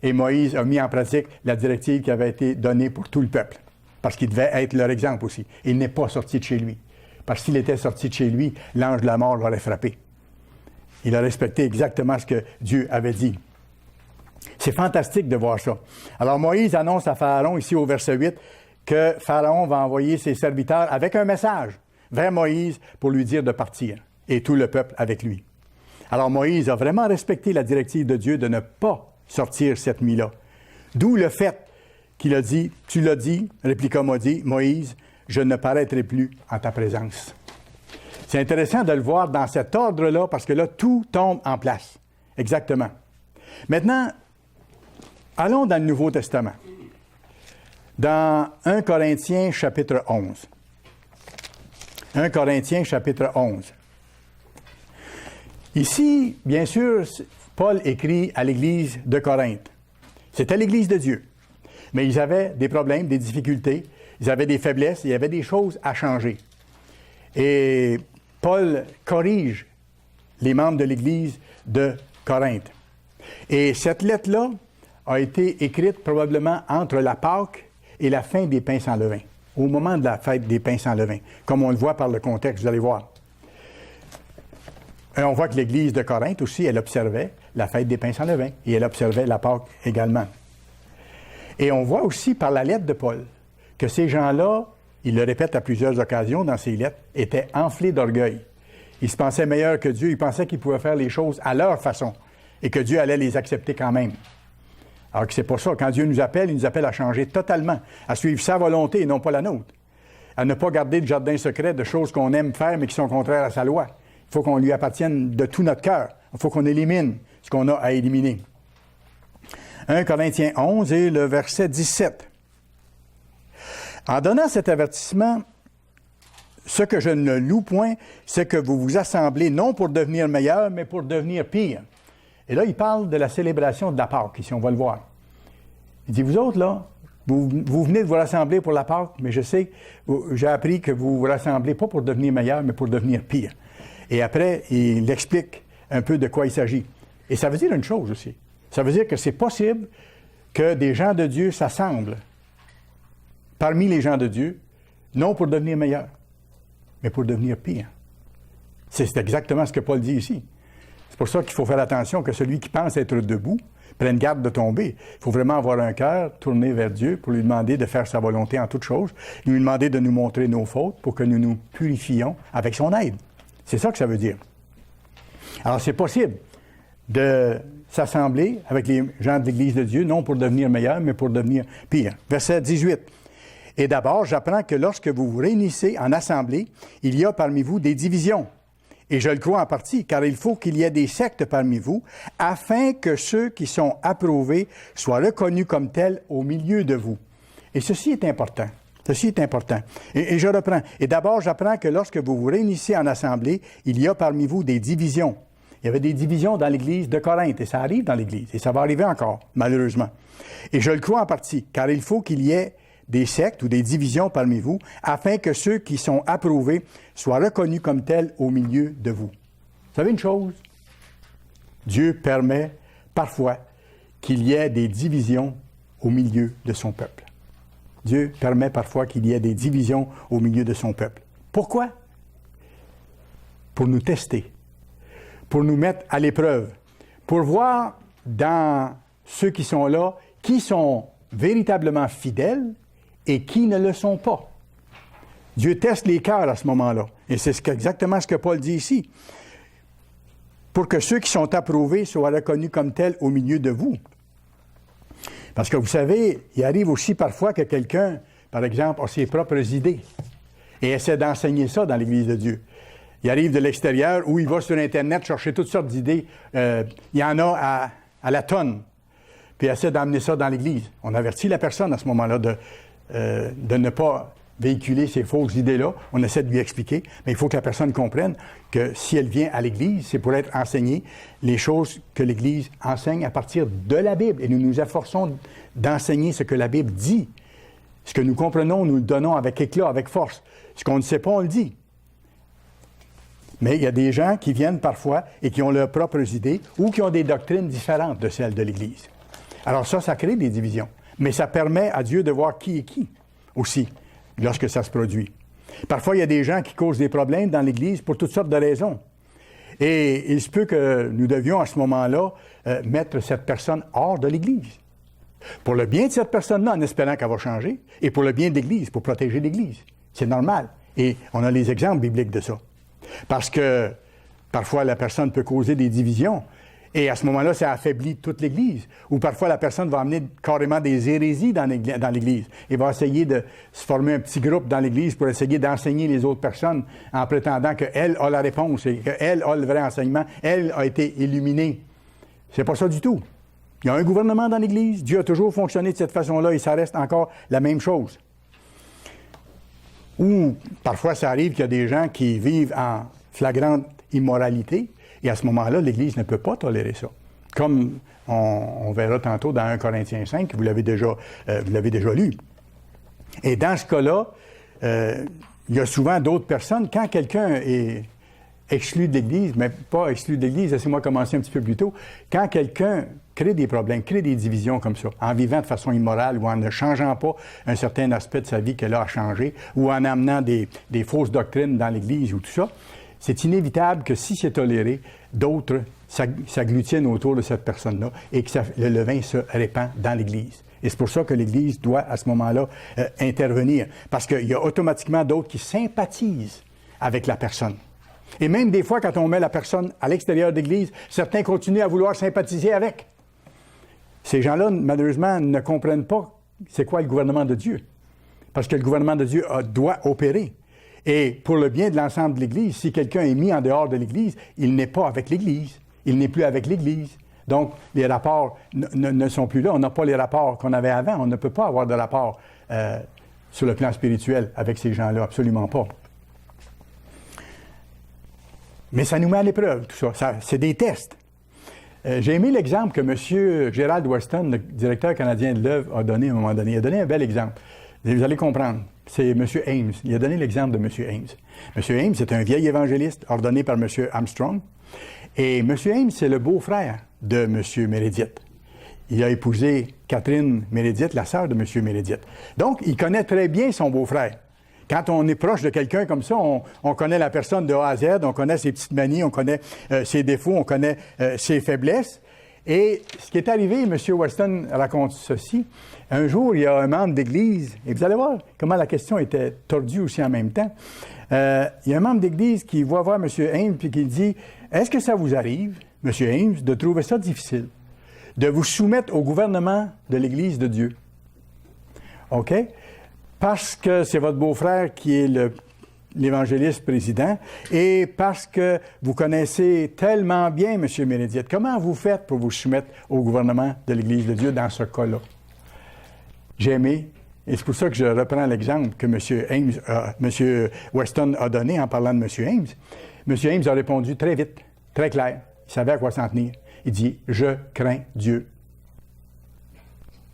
Et Moïse a mis en pratique la directive qui avait été donnée pour tout le peuple. Parce qu'il devait être leur exemple aussi. Il n'est pas sorti de chez lui. Parce qu'il était sorti de chez lui, l'ange de la mort l'aurait frappé. Il a respecté exactement ce que Dieu avait dit. C'est fantastique de voir ça. Alors Moïse annonce à Pharaon, ici au verset 8, que Pharaon va envoyer ses serviteurs avec un message vers Moïse pour lui dire de partir, et tout le peuple avec lui. Alors Moïse a vraiment respecté la directive de Dieu de ne pas sortir cette nuit-là. D'où le fait qu'il a dit, « Tu l'as dit, répliqua Moïse, je ne paraîtrai plus en ta présence. » C'est intéressant de le voir dans cet ordre-là, parce que là, tout tombe en place. Exactement. Maintenant, allons dans le Nouveau Testament. Dans 1 Corinthiens, chapitre 11. 1 Corinthiens, chapitre 11. Ici, bien sûr, Paul écrit à l'Église de Corinthe. C'était l'Église de Dieu. Mais ils avaient des problèmes, des difficultés, ils avaient des faiblesses, il y avait des choses à changer. Et Paul corrige les membres de l'Église de Corinthe. Et cette lettre-là a été écrite probablement entre la Pâque et la fin des pains sans levain, au moment de la fête des pains sans levain, comme on le voit par le contexte, vous allez voir. Et on voit que l'Église de Corinthe aussi, elle observait la fête des pains sans levain, et elle observait la Pâque également. Et on voit aussi par la lettre de Paul que ces gens-là, il le répète à plusieurs occasions dans ses lettres, étaient enflés d'orgueil. Ils se pensaient meilleurs que Dieu, ils pensaient qu'ils pouvaient faire les choses à leur façon et que Dieu allait les accepter quand même. Alors que c'est pas ça. Quand Dieu nous appelle, il nous appelle à changer totalement, à suivre sa volonté et non pas la nôtre. À ne pas garder le jardin secret de choses qu'on aime faire mais qui sont contraires à sa loi. Il faut qu'on lui appartienne de tout notre cœur. Il faut qu'on élimine ce qu'on a à éliminer. 1 Corinthiens 11 et le verset 17. En donnant cet avertissement, ce que je ne loue point, c'est que vous vous assemblez non pour devenir meilleur, mais pour devenir pire. Et là, il parle de la célébration de la Pâque, ici, on va le voir. Il dit, vous autres, là, vous venez de vous rassembler pour la Pâque, mais je sais, j'ai appris que vous vous rassemblez pas pour devenir meilleur, mais pour devenir pire. Et après, il explique un peu de quoi il s'agit. Et ça veut dire une chose aussi. Ça veut dire que c'est possible que des gens de Dieu s'assemblent parmi les gens de Dieu, non pour devenir meilleurs, mais pour devenir pire. C'est exactement ce que Paul dit ici. C'est pour ça qu'il faut faire attention que celui qui pense être debout prenne garde de tomber. Il faut vraiment avoir un cœur tourné vers Dieu pour lui demander de faire sa volonté en toutes choses, lui demander de nous montrer nos fautes pour que nous nous purifions avec son aide. C'est ça que ça veut dire. Alors, c'est possible de s'assembler avec les gens de l'Église de Dieu, non pour devenir meilleur, mais pour devenir pire. Verset 18. « Et d'abord, j'apprends que lorsque vous vous réunissez en assemblée, il y a parmi vous des divisions. Et je le crois en partie, car il faut qu'il y ait des sectes parmi vous, afin que ceux qui sont approuvés soient reconnus comme tels au milieu de vous. » Et ceci est important. Ceci est important. Et je reprends. « Et d'abord, j'apprends que lorsque vous vous réunissez en assemblée, il y a parmi vous des divisions. » Il y avait des divisions dans l'Église de Corinthe, et ça arrive dans l'Église, et ça va arriver encore, malheureusement. Et je le crois en partie, car il faut qu'il y ait des sectes ou des divisions parmi vous, afin que ceux qui sont approuvés soient reconnus comme tels au milieu de vous. Vous savez une chose? Dieu permet parfois qu'il y ait des divisions au milieu de son peuple. Dieu permet parfois qu'il y ait des divisions au milieu de son peuple. Pourquoi? Pour nous tester, pour nous mettre à l'épreuve, pour voir dans ceux qui sont là, qui sont véritablement fidèles et qui ne le sont pas. Dieu teste les cœurs à ce moment-là. Et c'est exactement ce que Paul dit ici. Pour que ceux qui sont approuvés soient reconnus comme tels au milieu de vous. Parce que vous savez, il arrive aussi parfois que quelqu'un, par exemple, a ses propres idées et essaie d'enseigner ça dans l'Église de Dieu. Il arrive de l'extérieur ou il va sur Internet chercher toutes sortes d'idées. Il y en a à la tonne. Puis il essaie d'emmener ça dans l'Église. On avertit la personne à ce moment-là de ne pas véhiculer ces fausses idées-là. On essaie de lui expliquer. Mais il faut que la personne comprenne que si elle vient à l'Église, c'est pour être enseignée les choses que l'Église enseigne à partir de la Bible. Et nous nous efforçons d'enseigner ce que la Bible dit. Ce que nous comprenons, nous le donnons avec éclat, avec force. Ce qu'on ne sait pas, on le dit. Mais il y a des gens qui viennent parfois et qui ont leurs propres idées ou qui ont des doctrines différentes de celles de l'Église. Alors ça crée des divisions. Mais ça permet à Dieu de voir qui est qui aussi, lorsque ça se produit. Parfois, il y a des gens qui causent des problèmes dans l'Église pour toutes sortes de raisons. Et il se peut que nous devions à ce moment-là mettre cette personne hors de l'Église. Pour le bien de cette personne-là, en espérant qu'elle va changer, et pour le bien de l'Église, pour protéger l'Église. C'est normal. Et on a les exemples bibliques de ça. Parce que parfois, la personne peut causer des divisions. Et à ce moment-là, ça affaiblit toute l'Église. Ou parfois, la personne va amener carrément des hérésies dans l'Église. Et va essayer de se former un petit groupe dans l'Église pour essayer d'enseigner les autres personnes en prétendant qu'elle a la réponse et qu'elle a le vrai enseignement. Elle a été illuminée. C'est pas ça du tout. Il y a un gouvernement dans l'Église. Dieu a toujours fonctionné de cette façon-là et ça reste encore la même chose. Ou parfois, ça arrive qu'il y a des gens qui vivent en flagrante immoralité. Et à ce moment-là, l'Église ne peut pas tolérer ça. Comme on verra tantôt dans 1 Corinthiens 5, vous l'avez déjà lu. Et dans ce cas-là, il y a souvent d'autres personnes, quand quelqu'un est exclu de l'Église, mais pas exclu de l'Église, laissez-moi commencer un petit peu plus tôt, quand quelqu'un crée des problèmes, crée des divisions comme ça, en vivant de façon immorale ou en ne changeant pas un certain aspect de sa vie qu'elle a à changer, ou en amenant des fausses doctrines dans l'Église ou tout ça, c'est inévitable que si c'est toléré, d'autres s'agglutinent autour de cette personne-là et que le levain se répand dans l'Église. Et c'est pour ça que l'Église doit, à ce moment-là, intervenir. Parce qu'il y a automatiquement d'autres qui sympathisent avec la personne. Et même des fois, quand on met la personne à l'extérieur de l'Église, certains continuent à vouloir sympathiser avec. Ces gens-là, malheureusement, ne comprennent pas c'est quoi le gouvernement de Dieu. Parce que le gouvernement de Dieu doit opérer. Et pour le bien de l'ensemble de l'Église, si quelqu'un est mis en dehors de l'Église, il n'est pas avec l'Église. Il n'est plus avec l'Église. Donc, les rapports ne sont plus là. On n'a pas les rapports qu'on avait avant. On ne peut pas avoir de rapport sur le plan spirituel avec ces gens-là. Absolument pas. Mais ça nous met à l'épreuve, tout ça. C'est des tests. J'ai aimé l'exemple que M. Gerald Weston, le directeur canadien de l'œuvre, a donné à un moment donné. Il a donné un bel exemple. Vous allez comprendre. C'est M. Ames. Il a donné l'exemple de M. Ames. M. Ames, c'est un vieil évangéliste ordonné par M. Armstrong. Et M. Ames, c'est le beau-frère de M. Meredith. Il a épousé Catherine Meredith, la sœur de M. Meredith. Donc, il connaît très bien son beau-frère. Quand on est proche de quelqu'un comme ça, on connaît la personne de A à Z, on connaît ses petites manies, on connaît ses défauts, on connaît ses faiblesses. Et ce qui est arrivé, M. Weston raconte ceci. Un jour, il y a un membre d'Église, et vous allez voir comment la question était tordue aussi en même temps. Il y a un membre d'Église qui va voir M. Ames et qui dit « Est-ce que ça vous arrive, M. Ames, de trouver ça difficile, de vous soumettre au gouvernement de l'Église de Dieu? » OK? Parce que c'est votre beau-frère qui est l'évangéliste président et parce que vous connaissez tellement bien M. Meredith. Comment vous faites pour vous soumettre au gouvernement de l'Église de Dieu dans ce cas-là? J'ai aimé, et c'est pour ça que je reprends l'exemple que M. Weston a donné en parlant de M. Ames. M. Ames a répondu très vite, très clair. Il savait à quoi s'en tenir. Il dit « Je crains Dieu.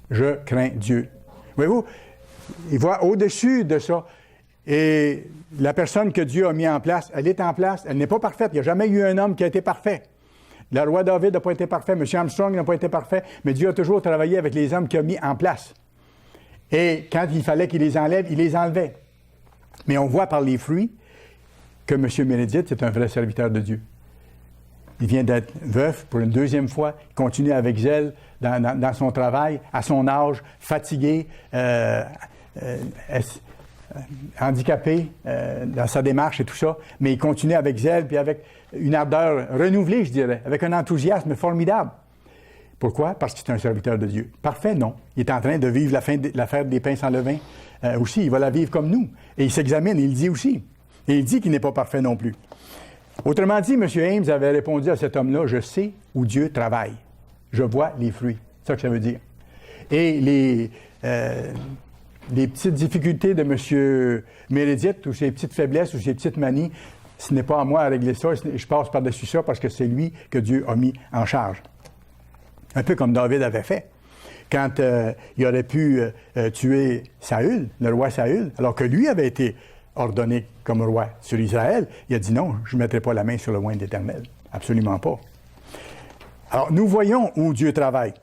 Je crains Dieu. » Voyez-vous, il voit au-dessus de ça. Et la personne que Dieu a mis en place, elle est en place. Elle n'est pas parfaite. Il n'y a jamais eu un homme qui a été parfait. Le roi David n'a pas été parfait. M. Armstrong n'a pas été parfait. Mais Dieu a toujours travaillé avec les hommes qu'il a mis en place. Et quand il fallait qu'il les enlève, il les enlevait. Mais on voit par les fruits que M. Meredith, c'est un vrai serviteur de Dieu. Il vient d'être veuf pour une deuxième fois. Il continue avec zèle dans son travail, à son âge, fatigué, handicapé dans sa démarche et tout ça. Mais il continue avec zèle, puis avec une ardeur renouvelée, je dirais, avec un enthousiasme formidable. Pourquoi? Parce que c'est un serviteur de Dieu. Parfait, non. Il est en train de vivre l'affaire des pains sans levain aussi. Il va la vivre comme nous. Et il s'examine, il le dit aussi. Et il dit qu'il n'est pas parfait non plus. Autrement dit, M. Ames avait répondu à cet homme-là, « Je sais où Dieu travaille. Je vois les fruits. » C'est ça que ça veut dire. Et les petites difficultés de M. Meredith, ou ses petites faiblesses, ou ses petites manies, ce n'est pas à moi à régler ça. Je passe par-dessus ça parce que c'est lui que Dieu a mis en charge. Un peu comme David avait fait. Quand il aurait pu tuer Saül, le roi Saül, alors que lui avait été ordonné comme roi sur Israël, il a dit non, je ne mettrai pas la main sur le oint de l'Éternel. Absolument pas. Alors, nous voyons où Dieu travaille.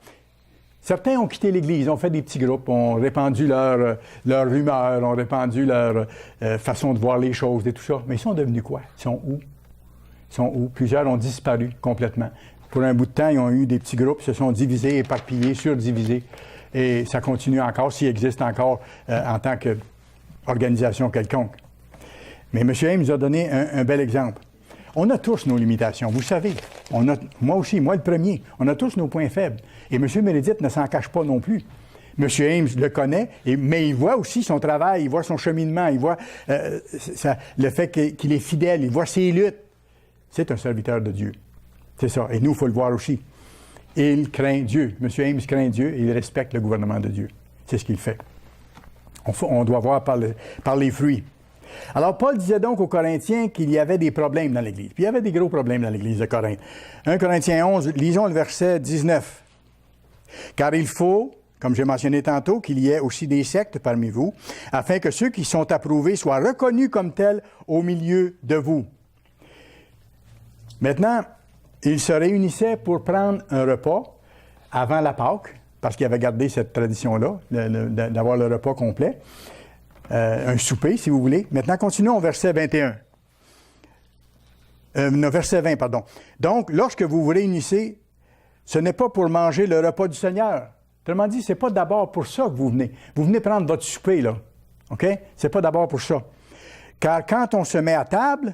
Certains ont quitté l'Église, ont fait des petits groupes, ont répandu leur rumeur, ont répandu leur façon de voir les choses et tout ça. Mais ils sont devenus quoi? Ils sont où? Ils sont où? Plusieurs ont disparu complètement. Pour un bout de temps, ils ont eu des petits groupes, se sont divisés, éparpillés, surdivisés. Et ça continue encore, s'il existe encore en tant qu'organisation quelconque. Mais M. Ames nous a donné un bel exemple. On a tous nos limitations, vous savez. Moi aussi, moi le premier. On a tous nos points faibles. Et M. Meredith ne s'en cache pas non plus. M. Ames le connaît, mais il voit aussi son travail, il voit son cheminement, il voit le fait qu'il est fidèle, il voit ses luttes. C'est un serviteur de Dieu. C'est ça. Et nous, il faut le voir aussi. Il craint Dieu. M. Ames craint Dieu et il respecte le gouvernement de Dieu. C'est ce qu'il fait. On doit voir par les fruits. Alors, Paul disait donc aux Corinthiens qu'il y avait des problèmes dans l'Église. Puis il y avait des gros problèmes dans l'Église de Corinthe. 1 Corinthiens 11, lisons le verset 19. « Car il faut, comme j'ai mentionné tantôt, qu'il y ait aussi des sectes parmi vous, afin que ceux qui sont approuvés soient reconnus comme tels au milieu de vous. » Maintenant, ils se réunissaient pour prendre un repas avant la Pâque, parce qu'ils avaient gardé cette tradition-là, d'avoir le repas complet. Un souper, si vous voulez. Maintenant, continuons au verset 21. Verset 20, pardon. Donc, lorsque vous vous réunissez, ce n'est pas pour manger le repas du Seigneur. Autrement dit, ce n'est pas d'abord pour ça que vous venez. Vous venez prendre votre souper, là. OK? Ce n'est pas d'abord pour ça. Car quand on se met à table,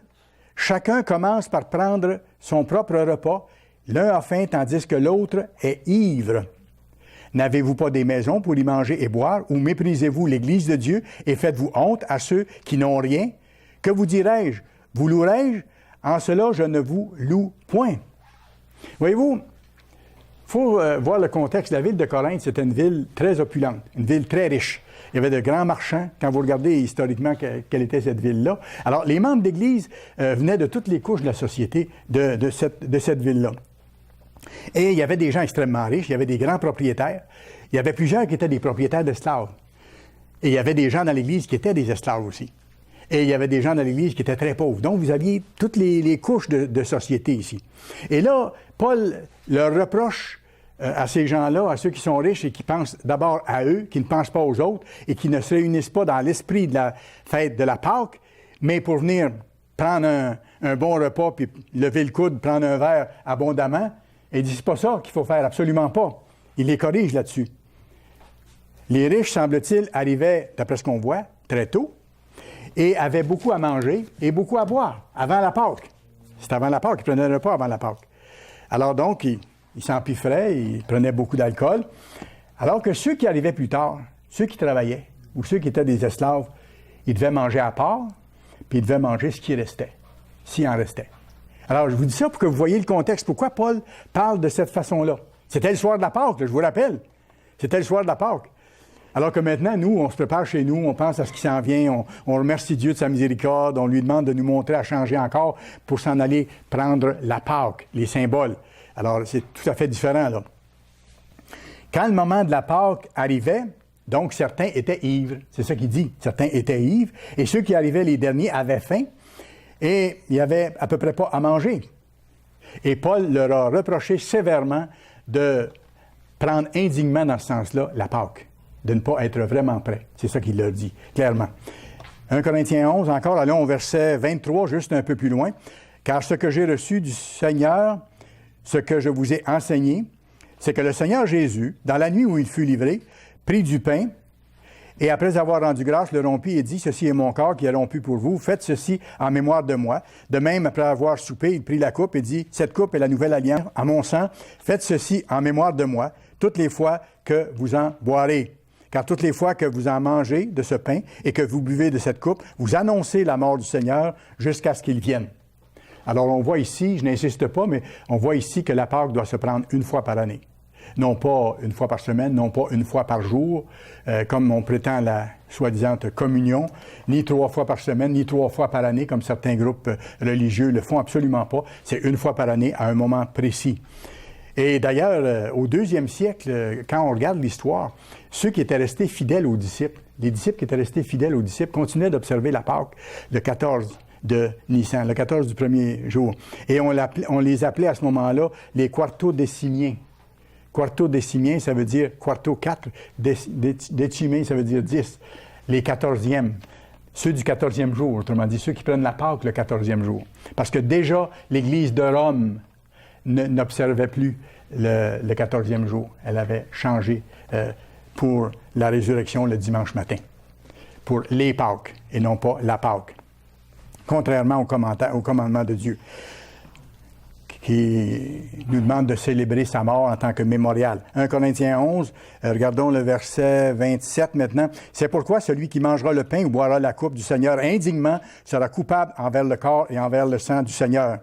chacun commence par prendre son propre repas. L'un a faim, tandis que l'autre est ivre. N'avez-vous pas des maisons pour y manger et boire, ou méprisez-vous l'Église de Dieu et faites-vous honte à ceux qui n'ont rien? Que vous dirai-je? Vous louerai-je? En cela, je ne vous loue point. Voyez-vous, il faut voir le contexte. La ville de Corinthe, c'était une ville très opulente, une ville très riche. Il y avait de grands marchands. Quand vous regardez historiquement quelle était cette ville-là. Alors, les membres d'Église venaient de toutes les couches de la société de cette ville-là. Et il y avait des gens extrêmement riches, il y avait des grands propriétaires. Il y avait plusieurs qui étaient des propriétaires d'esclaves. Et il y avait des gens dans l'Église qui étaient des esclaves aussi. Et il y avait des gens dans l'Église qui étaient très pauvres. Donc, vous aviez toutes les couches de société ici. Et là, Paul leur reproche à ces gens-là, à ceux qui sont riches et qui pensent d'abord à eux, qui ne pensent pas aux autres et qui ne se réunissent pas dans l'esprit de la fête de la Pâque, mais pour venir prendre un bon repas puis lever le coude, prendre un verre abondamment. Et il dit, c'est pas ça qu'il faut faire, absolument pas. Il les corrige là-dessus. Les riches, semble-t-il, arrivaient, d'après ce qu'on voit, très tôt, et avaient beaucoup à manger et beaucoup à boire avant la Pâque. C'est avant la Pâque, ils prenaient le repas avant la Pâque. Alors donc, ils s'empiffraient, ils prenaient beaucoup d'alcool. Alors que ceux qui arrivaient plus tard, ceux qui travaillaient, ou ceux qui étaient des esclaves, ils devaient manger à part, puis ils devaient manger ce qui restait, s'il en restait. Alors, je vous dis ça pour que vous voyez le contexte. Pourquoi Paul parle de cette façon-là? C'était le soir de la Pâque, je vous rappelle. C'était le soir de la Pâque. Alors que maintenant, nous, on se prépare chez nous, on pense à ce qui s'en vient, on remercie Dieu de sa miséricorde, on lui demande de nous montrer à changer encore pour s'en aller prendre la Pâque, les symboles. Alors, c'est tout à fait différent, là. Quand le moment de la Pâque arrivait, donc certains étaient ivres. C'est ça qu'il dit. Certains étaient ivres. Et ceux qui arrivaient les derniers avaient faim. Et il n'y avait à peu près pas à manger. Et Paul leur a reproché sévèrement de prendre indignement dans ce sens-là la Pâque, de ne pas être vraiment prêt. C'est ça qu'il leur dit, clairement. 1 Corinthiens 11, encore, allons au verset 23, juste un peu plus loin. « Car ce que j'ai reçu du Seigneur, ce que je vous ai enseigné, c'est que le Seigneur Jésus, dans la nuit où il fut livré, prit du pain, et après avoir rendu grâce, le rompit et dit, « Ceci est mon corps qui est rompu pour vous. Faites ceci en mémoire de moi. » De même, après avoir soupé, il prit la coupe et dit, « Cette coupe est la nouvelle alliance à mon sang. Faites ceci en mémoire de moi, toutes les fois que vous en boirez. Car toutes les fois que vous en mangez de ce pain et que vous buvez de cette coupe, vous annoncez la mort du Seigneur jusqu'à ce qu'il vienne. » Alors, on voit ici, je n'insiste pas, mais on voit ici que la Pâque doit se prendre une fois par année. Non pas une fois par semaine, non pas une fois par jour, comme on prétend la soi-disant communion, ni 3 fois par semaine, ni 3 fois par année, comme certains groupes religieux le font absolument pas. C'est une fois par année, à un moment précis. Et d'ailleurs, au 2e siècle, quand on regarde l'histoire, ceux qui étaient restés fidèles aux disciples, les disciples qui étaient restés fidèles aux disciples, continuaient d'observer la Pâque le 14 de Nissan, le 14 du premier jour. Et on les appelait à ce moment-là les quarto-décimiens. Quarto-décimien, ça veut dire quarto 4, décimé, ça veut dire 10. Les 14e, ceux du 14e jour, autrement dit, ceux qui prennent la Pâque le 14e jour. Parce que déjà, l'Église de Rome n'observait plus le 14e jour. Elle avait changé pour la résurrection le dimanche matin, pour les Pâques et non pas la Pâque, contrairement au commandement de Dieu, qui nous demande de célébrer sa mort en tant que mémorial. 1 Corinthiens 11, regardons le verset 27 maintenant. « C'est pourquoi celui qui mangera le pain ou boira la coupe du Seigneur indignement sera coupable envers le corps et envers le sang du Seigneur.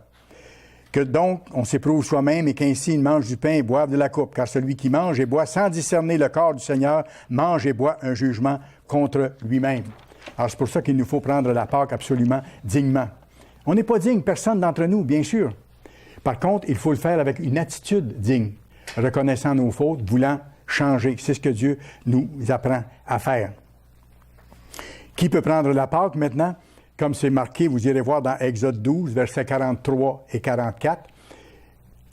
Que donc on s'éprouve soi-même et qu'ainsi il mange du pain et boive de la coupe. Car celui qui mange et boit sans discerner le corps du Seigneur mange et boit un jugement contre lui-même. » Alors c'est pour ça qu'il nous faut prendre la Pâque absolument dignement. On n'est pas digne, personne d'entre nous, bien sûr. Par contre, il faut le faire avec une attitude digne, reconnaissant nos fautes, voulant changer. C'est ce que Dieu nous apprend à faire. Qui peut prendre la Pâque maintenant? Comme c'est marqué, vous irez voir dans Exode 12, versets 43 et 44.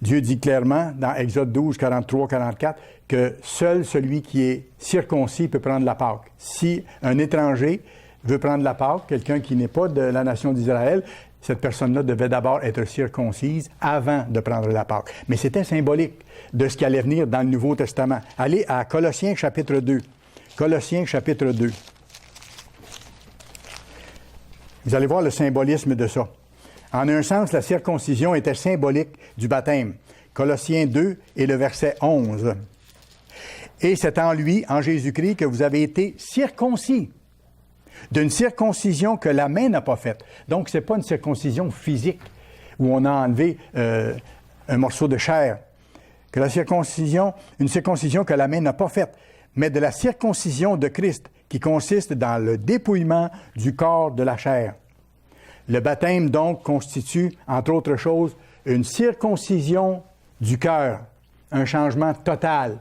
Dieu dit clairement dans Exode 12, 43, 44, que seul celui qui est circoncis peut prendre la Pâque. Si un étranger veut prendre la Pâque, quelqu'un qui n'est pas de la nation d'Israël, cette personne-là devait d'abord être circoncise avant de prendre la Pâque. Mais c'était symbolique de ce qui allait venir dans le Nouveau Testament. Allez à Colossiens chapitre 2. Colossiens chapitre 2. Vous allez voir le symbolisme de ça. En un sens, la circoncision était symbolique du baptême. Colossiens 2 et le verset 11. « Et c'est en lui, en Jésus-Christ, que vous avez été circoncis. D'une circoncision que la main n'a pas faite. » Donc, ce n'est pas une circoncision physique où on a enlevé un morceau de chair. Que la circoncision, une circoncision que la main n'a pas faite, mais de la circoncision de Christ, qui consiste dans le dépouillement du corps de la chair. Le baptême, donc, constitue, entre autres choses, une circoncision du cœur, un changement total.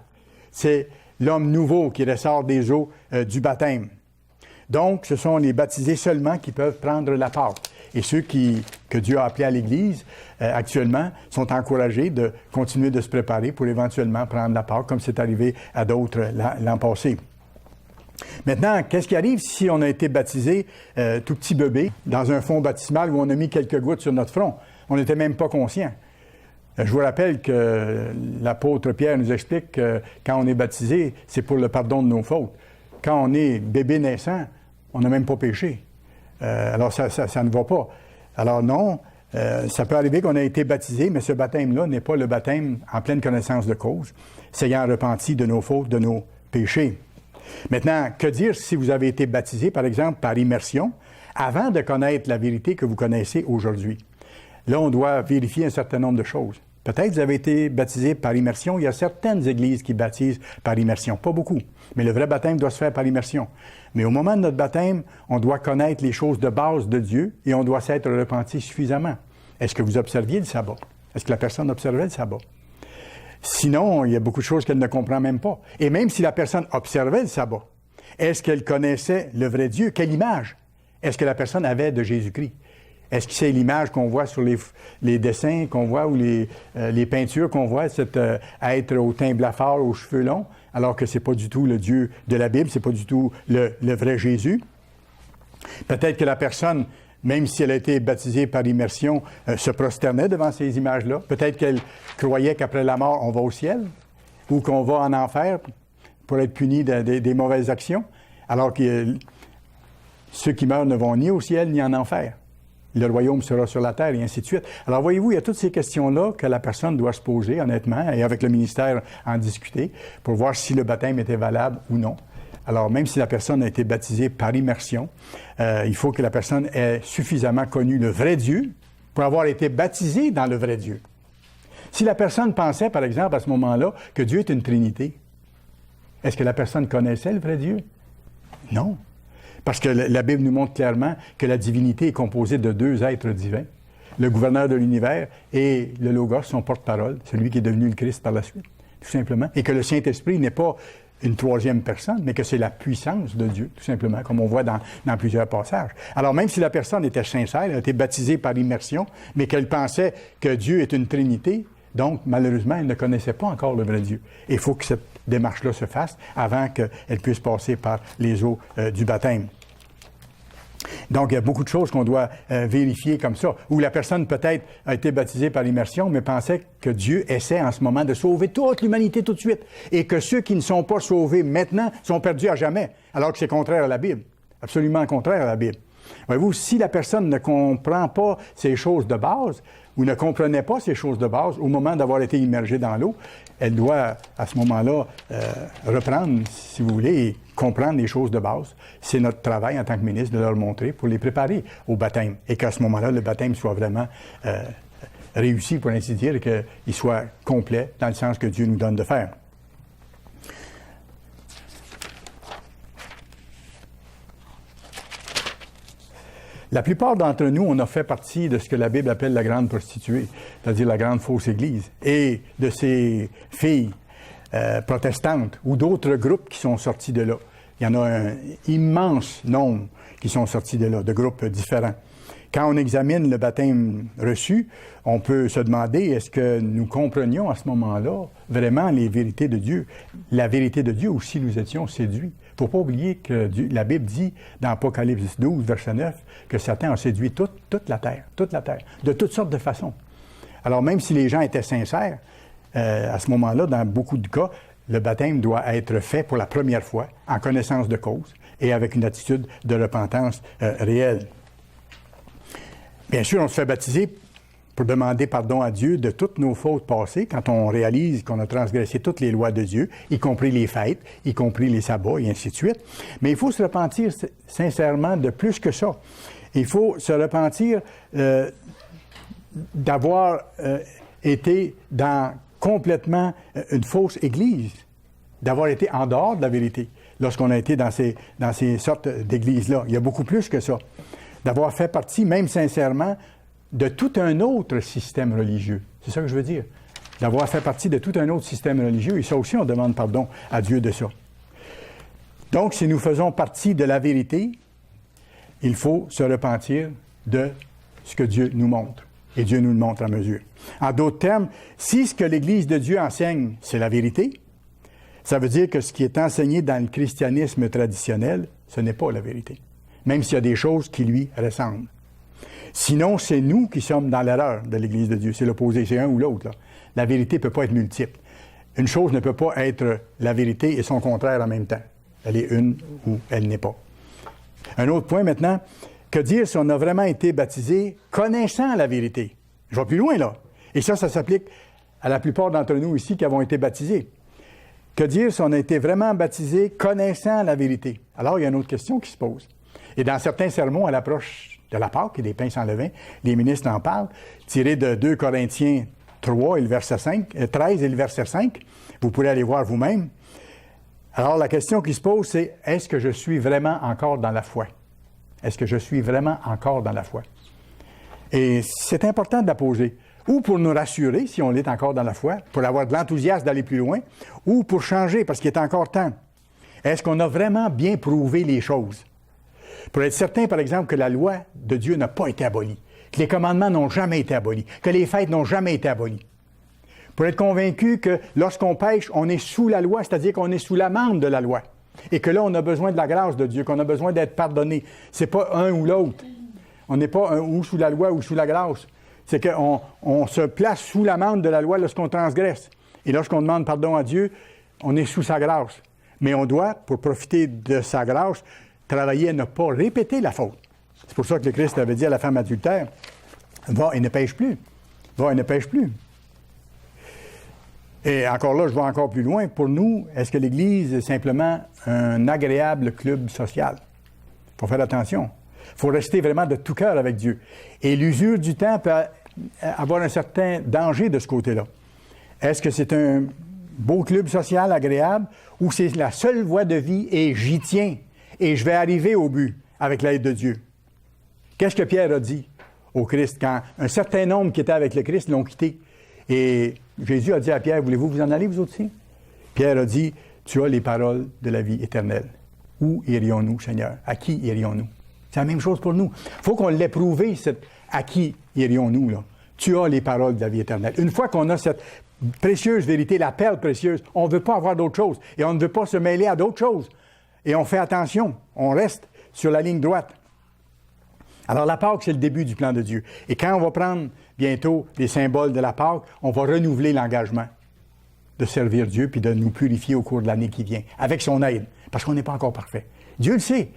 C'est l'homme nouveau qui ressort des eaux du baptême. Donc, ce sont les baptisés seulement qui peuvent prendre la Pâque. Et ceux que Dieu a appelés à l'Église actuellement sont encouragés de continuer de se préparer pour éventuellement prendre la Pâque, comme c'est arrivé à d'autres l'an passé. Maintenant, qu'est-ce qui arrive si on a été baptisé tout petit bébé dans un fond baptismal où on a mis quelques gouttes sur notre front? On n'était même pas conscient. Je vous rappelle que l'apôtre Pierre nous explique que quand on est baptisé, c'est pour le pardon de nos fautes. Quand on est bébé naissant, on n'a même pas péché. Alors, ça ne va pas. Alors non, ça peut arriver qu'on ait été baptisé, mais ce baptême-là n'est pas le baptême en pleine connaissance de cause, s'ayant repenti de nos fautes, de nos péchés. Maintenant, que dire si vous avez été baptisé, par exemple, par immersion, avant de connaître la vérité que vous connaissez aujourd'hui? Là, on doit vérifier un certain nombre de choses. Peut-être que vous avez été baptisé par immersion. Il y a certaines églises qui baptisent par immersion. Pas beaucoup. Mais le vrai baptême doit se faire par immersion. Mais au moment de notre baptême, on doit connaître les choses de base de Dieu et on doit s'être repenti suffisamment. Est-ce que vous observiez le sabbat? Est-ce que la personne observait le sabbat? Sinon, il y a beaucoup de choses qu'elle ne comprend même pas. Et même si la personne observait le sabbat, est-ce qu'elle connaissait le vrai Dieu? Quelle image est-ce que la personne avait de Jésus-Christ? Est-ce que c'est l'image qu'on voit sur les dessins qu'on voit ou les peintures qu'on voit, c'est être au teint blafard, aux cheveux longs, alors que c'est pas du tout le Dieu de la Bible, c'est pas du tout le vrai Jésus? Peut-être que la personne même si elle a été baptisée par immersion, se prosternait devant ces images-là. Peut-être qu'elle croyait qu'après la mort, on va au ciel ou qu'on va en enfer pour être puni des mauvaises actions, alors que ceux qui meurent ne vont ni au ciel ni en enfer. Le royaume sera sur la terre, et ainsi de suite. Alors, voyez-vous, il y a toutes ces questions-là que la personne doit se poser, honnêtement, et avec le ministère en discuter, pour voir si le baptême était valable ou non. Alors, même si la personne a été baptisée par immersion, il faut que la personne ait suffisamment connu le vrai Dieu pour avoir été baptisée dans le vrai Dieu. Si la personne pensait, par exemple, à ce moment-là, que Dieu est une Trinité, est-ce que la personne connaissait le vrai Dieu? Non. Parce que la Bible nous montre clairement que la divinité est composée de deux êtres divins, le gouverneur de l'univers et le Logos, son porte-parole, celui qui est devenu le Christ par la suite, tout simplement. Et que le Saint-Esprit n'est pas une troisième personne, mais que c'est la puissance de Dieu, tout simplement, comme on voit dans plusieurs passages. Alors, même si la personne était sincère, elle a été baptisée par immersion, mais qu'elle pensait que Dieu est une Trinité, donc, malheureusement, elle ne connaissait pas encore le vrai Dieu. Et il faut que cette démarche-là se fasse avant qu'elle puisse passer par les eaux du baptême. Donc, il y a beaucoup de choses qu'on doit vérifier comme ça. Ou la personne peut-être a été baptisée par immersion, mais pensait que Dieu essaie en ce moment de sauver toute l'humanité tout de suite. Et que ceux qui ne sont pas sauvés maintenant sont perdus à jamais. Alors que c'est contraire à la Bible. Absolument contraire à la Bible. Voyez-vous, si la personne ne comprend pas ces choses de base, ou ne comprenait pas ces choses de base au moment d'avoir été immergée dans l'eau, elle doit, à ce moment-là, reprendre, si vous voulez, et comprendre les choses de base. C'est notre travail en tant que ministre de leur montrer pour les préparer au baptême. Et qu'à ce moment-là, le baptême soit vraiment réussi, pour ainsi dire, et qu'il soit complet dans le sens que Dieu nous donne de faire. La plupart d'entre nous, on a fait partie de ce que la Bible appelle la grande prostituée, c'est-à-dire la grande fausse Église, et de ces filles protestantes ou d'autres groupes qui sont sortis de là. Il y en a un immense nombre qui sont sortis de là, de groupes différents. Quand on examine le baptême reçu, on peut se demander, est-ce que nous comprenions à ce moment-là vraiment les vérités de Dieu? La vérité de Dieu, ou si nous étions séduits. Il ne faut pas oublier que la Bible dit, dans Apocalypse 12, verset 9, que Satan a séduit toute la terre, de toutes sortes de façons. Alors, même si les gens étaient sincères, à ce moment-là, dans beaucoup de cas, le baptême doit être fait pour la première fois, en connaissance de cause, et avec une attitude de repentance réelle. Bien sûr, on se fait baptiser pour demander pardon à Dieu de toutes nos fautes passées, quand on réalise qu'on a transgressé toutes les lois de Dieu, y compris les fêtes, y compris les sabbats, et ainsi de suite. Mais il faut se repentir sincèrement de plus que ça. Il faut se repentir d'avoir été dans complètement une fausse Église, d'avoir été en dehors de la vérité lorsqu'on a été dans ces sortes d'églises-là. Il y a beaucoup plus que ça. D'avoir fait partie, même sincèrement, de tout un autre système religieux. C'est ça que je veux dire. D'avoir fait partie de tout un autre système religieux, et ça aussi, on demande pardon à Dieu de ça. Donc, si nous faisons partie de la vérité, il faut se repentir de ce que Dieu nous montre. Et Dieu nous le montre à mesure. En d'autres termes, si ce que l'Église de Dieu enseigne, c'est la vérité, ça veut dire que ce qui est enseigné dans le christianisme traditionnel, ce n'est pas la vérité. Même s'il y a des choses qui lui ressemblent. Sinon, c'est nous qui sommes dans l'erreur de l'Église de Dieu. C'est l'opposé, c'est un ou l'autre, là. La vérité ne peut pas être multiple. Une chose ne peut pas être la vérité et son contraire en même temps. Elle est une ou elle n'est pas. Un autre point maintenant, que dire si on a vraiment été baptisé connaissant la vérité? Je vais plus loin, là. Et ça s'applique à la plupart d'entre nous ici qui avons été baptisés. Que dire si on a été vraiment baptisé connaissant la vérité? Alors, il y a une autre question qui se pose. Et dans certains sermons à l'approche de la Pâque et des pains sans levain, les ministres en parlent, tirés de 2 Corinthiens 3 et le verset 13 et le verset 5. Vous pourrez aller voir vous-même. Alors, la question qui se pose, c'est, est-ce que je suis vraiment encore dans la foi? Est-ce que je suis vraiment encore dans la foi? Et c'est important de la poser. Ou pour nous rassurer, si on est encore dans la foi, pour avoir de l'enthousiasme d'aller plus loin, ou pour changer, parce qu'il est encore temps. Est-ce qu'on a vraiment bien prouvé les choses? Pour être certain, par exemple, que la loi de Dieu n'a pas été abolie, que les commandements n'ont jamais été abolis, que les fêtes n'ont jamais été abolies. Pour être convaincu que lorsqu'on pêche, on est sous la loi, c'est-à-dire qu'on est sous l'amende de la loi. Et que là, on a besoin de la grâce de Dieu, qu'on a besoin d'être pardonné. C'est pas un ou l'autre. On n'est pas ou sous la loi ou sous la grâce. C'est qu'on se place sous l'amende de la loi lorsqu'on transgresse. Et lorsqu'on demande pardon à Dieu, on est sous sa grâce. Mais on doit, pour profiter de sa grâce, travailler à ne pas répéter la faute. C'est pour ça que le Christ avait dit à la femme adultère, « Va et ne pêche plus. Va et ne pêche plus. » Et encore là, je vais encore plus loin. Pour nous, est-ce que l'Église est simplement un agréable club social? Il faut faire attention. Il faut rester vraiment de tout cœur avec Dieu. Et l'usure du temps peut avoir un certain danger de ce côté-là. Est-ce que c'est un beau club social agréable ou c'est la seule voie de vie et j'y tiens et je vais arriver au but avec l'aide de Dieu? Qu'est-ce que Pierre a dit au Christ quand un certain nombre qui étaient avec le Christ l'ont quitté? Et Jésus a dit à Pierre, voulez-vous vous en aller, vous aussi? Pierre a dit, tu as les paroles de la vie éternelle. Où irions-nous, Seigneur? À qui irions-nous? C'est la même chose pour nous. Il faut qu'on l'ait prouvé, à qui irions-nous, là? Tu as les paroles de la vie éternelle. Une fois qu'on a cette précieuse vérité, la perle précieuse, on ne veut pas avoir d'autre chose. Et on ne veut pas se mêler à d'autres choses. Et on fait attention. On reste sur la ligne droite. Alors, la Pâque, c'est le début du plan de Dieu. Et quand on va prendre bientôt les symboles de la Pâque, on va renouveler l'engagement de servir Dieu puis de nous purifier au cours de l'année qui vient, avec son aide, parce qu'on n'est pas encore parfait. Dieu le sait.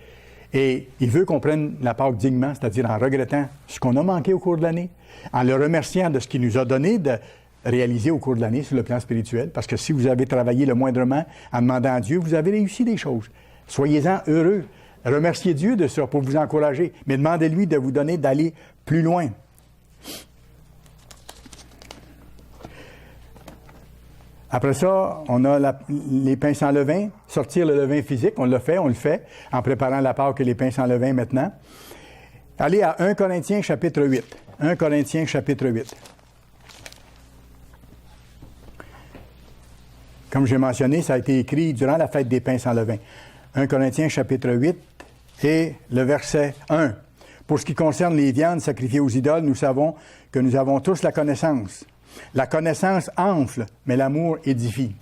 Et il veut qu'on prenne la Pâque dignement, c'est-à-dire en regrettant ce qu'on a manqué au cours de l'année, en le remerciant de ce qu'il nous a donné de réaliser au cours de l'année sur le plan spirituel, parce que si vous avez travaillé le moindrement en demandant à Dieu, vous avez réussi des choses. Soyez-en heureux. Remerciez Dieu de ça pour vous encourager, mais demandez-lui de vous donner d'aller plus loin. Après ça, on a les pains sans levain, sortir le levain physique, on le fait, en préparant la Pâque et les pains sans levain maintenant. Allez à 1 Corinthiens chapitre 8. 1 Corinthiens chapitre 8. Comme j'ai mentionné, ça a été écrit durant la fête des pains sans levain. 1 Corinthiens chapitre 8 et le verset 1. Pour ce qui concerne les viandes sacrifiées aux idoles, nous savons que nous avons tous la connaissance. La connaissance enfle, mais l'amour édifie.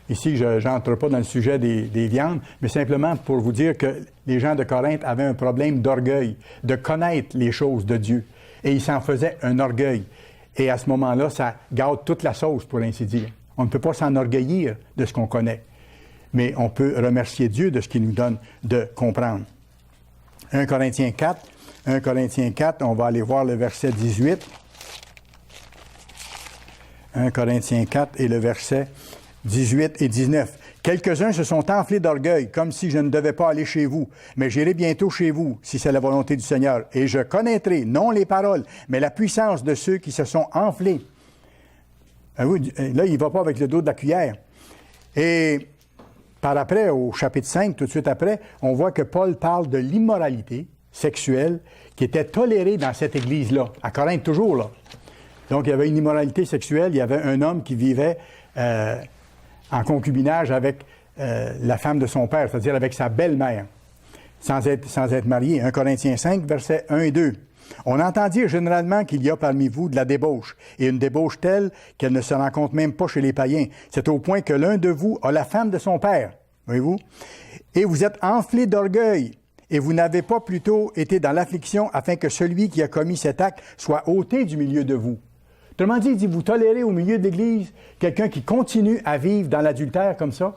Ici, je n'entre pas dans le sujet des viandes, mais simplement pour vous dire que les gens de Corinthe avaient un problème d'orgueil, de connaître les choses de Dieu. Et ils s'en faisaient un orgueil. Et à ce moment-là, ça gâte toute la sauce, pour ainsi dire. On ne peut pas s'enorgueillir de ce qu'on connaît, mais on peut remercier Dieu de ce qu'il nous donne de comprendre. 1 Corinthiens 4, on va aller voir le verset 18. 1 Corinthiens 4 et le verset 18 et 19. Quelques-uns se sont enflés d'orgueil, comme si je ne devais pas aller chez vous, mais j'irai bientôt chez vous, si c'est la volonté du Seigneur, et je connaîtrai, non les paroles, mais la puissance de ceux qui se sont enflés. Là, il ne va pas avec le dos de la cuillère. Et par après, au chapitre 5, tout de suite après, on voit que Paul parle de l'immoralité sexuelle qui était tolérée dans cette église-là, à Corinthe toujours, là. Donc, il y avait une immoralité sexuelle, il y avait un homme qui vivait en concubinage avec la femme de son père, c'est-à-dire avec sa belle-mère, sans être marié. 1 Corinthiens 5, versets 1 et 2. On entend dire généralement qu'il y a parmi vous de la débauche, et une débauche telle qu'elle ne se rencontre même pas chez les païens. C'est au point que l'un de vous a la femme de son père, voyez-vous, et vous êtes enflés d'orgueil, et vous n'avez pas plutôt été dans l'affliction afin que celui qui a commis cet acte soit ôté du milieu de vous. Autrement dit, il dit, vous tolérez au milieu de l'Église quelqu'un qui continue à vivre dans l'adultère comme ça,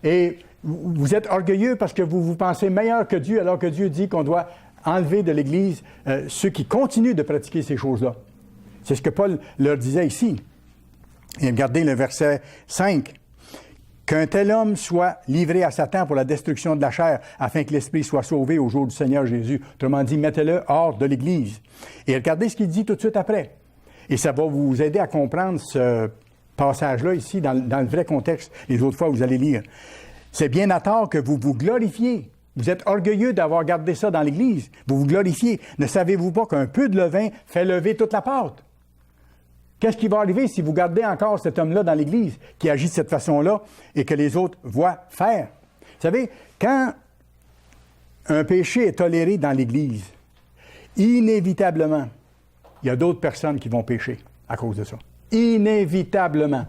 et vous êtes orgueilleux parce que vous vous pensez meilleur que Dieu, alors que Dieu dit qu'on doit enlever de l'Église ceux qui continuent de pratiquer ces choses-là. C'est ce que Paul leur disait ici. Et regardez le verset 5. Qu'un tel homme soit livré à Satan pour la destruction de la chair, afin que l'esprit soit sauvé au jour du Seigneur Jésus. Autrement dit, mettez-le hors de l'Église. Et regardez ce qu'il dit tout de suite après. Et ça va vous aider à comprendre ce passage-là ici, dans le vrai contexte. Les autres fois, vous allez lire. C'est bien à tort que vous vous glorifiez. Vous êtes orgueilleux d'avoir gardé ça dans l'Église. Vous vous glorifiez. Ne savez-vous pas qu'un peu de levain fait lever toute la pâte? Qu'est-ce qui va arriver si vous gardez encore cet homme-là dans l'Église, qui agit de cette façon-là et que les autres voient faire? Vous savez, quand un péché est toléré dans l'Église, inévitablement, il y a d'autres personnes qui vont pécher à cause de ça. Inévitablement.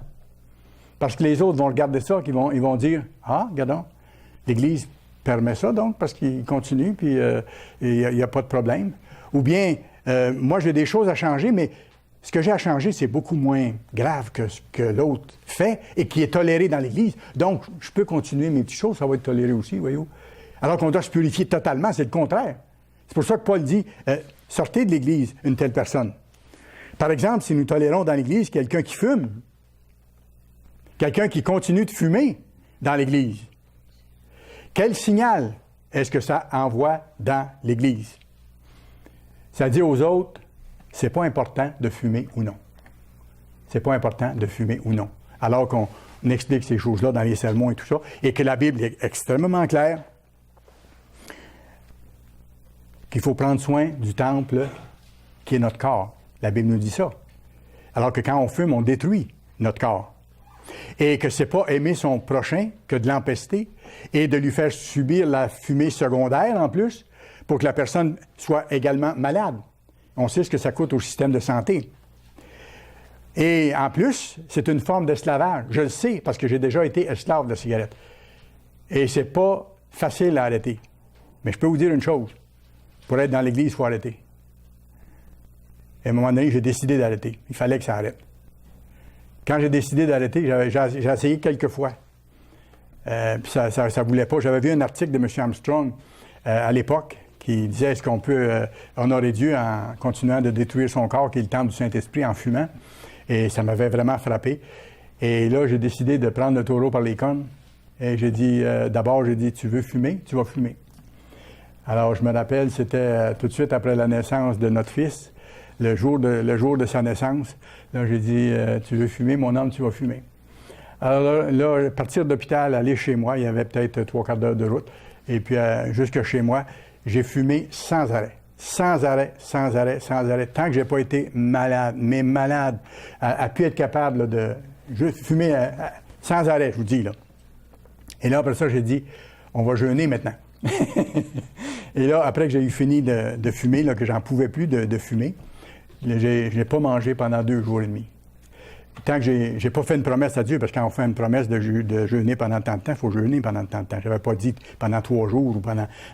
Parce que les autres vont regarder ça, ils vont dire, « Ah, regardons, l'Église permet ça donc, parce qu'il continue, puis il n'y a pas de problème. » Ou bien, moi, j'ai des choses à changer, mais ce que j'ai à changer, c'est beaucoup moins grave que ce que l'autre fait et qui est toléré dans l'Église. Donc, je peux continuer mes petites choses, ça va être toléré aussi, voyez-vous. Alors qu'on doit se purifier totalement, c'est le contraire. C'est pour ça que Paul dit, sortez de l'Église une telle personne. Par exemple, si nous tolérons dans l'Église quelqu'un qui fume, quelqu'un qui continue de fumer dans l'Église, quel signal est-ce que ça envoie dans l'Église? Ça dit aux autres, c'est pas important de fumer ou non. C'est pas important de fumer ou non. Alors qu'on explique ces choses-là dans les sermons et tout ça, et que la Bible est extrêmement claire, qu'il faut prendre soin du temple qui est notre corps. La Bible nous dit ça. Alors que quand on fume, on détruit notre corps. Et que c'est pas aimer son prochain que de l'empester et de lui faire subir la fumée secondaire en plus pour que la personne soit également malade. On sait ce que ça coûte au système de santé. Et en plus, c'est une forme d'esclavage. Je le sais parce que j'ai déjà été esclave de la cigarette. Et c'est pas facile à arrêter. Mais je peux vous dire une chose. Pour être dans l'Église, il faut arrêter. Et à un moment donné, j'ai décidé d'arrêter. Il fallait que ça arrête. Quand j'ai décidé d'arrêter, j'ai essayé quelques fois. Puis ça ne voulait pas. J'avais vu un article de M. Armstrong à l'époque qui disait est-ce qu'on peut honorer Dieu en continuant de détruire son corps, qui est le temple du Saint-Esprit, en fumant. Et ça m'avait vraiment frappé. Et là, j'ai décidé de prendre le taureau par les cornes. Et j'ai dit, d'abord, tu veux fumer? Tu vas fumer. Alors, je me rappelle, c'était tout de suite après la naissance de notre fils, le jour de sa naissance. Là, j'ai dit, tu veux fumer, mon homme, tu vas fumer. Alors là, partir de l'hôpital, aller chez moi, il y avait peut-être 3/4 d'heure de route. Et puis, jusque chez moi, j'ai fumé sans arrêt. Sans arrêt, sans arrêt, sans arrêt. Tant que j'ai pas été malade, mais malade, à pu être capable de juste fumer sans arrêt, je vous dis, là. Et là, après ça, j'ai dit, on va jeûner maintenant. Et là, après que j'ai eu fini de fumer, là, que j'en pouvais plus de fumer, je n'ai pas mangé pendant 2 jours et demi. Tant que j'ai pas fait une promesse à Dieu, parce que quand on fait une promesse de jeûner pendant tant de temps, il faut jeûner pendant tant de temps. Je n'avais pas dit pendant 3 jours,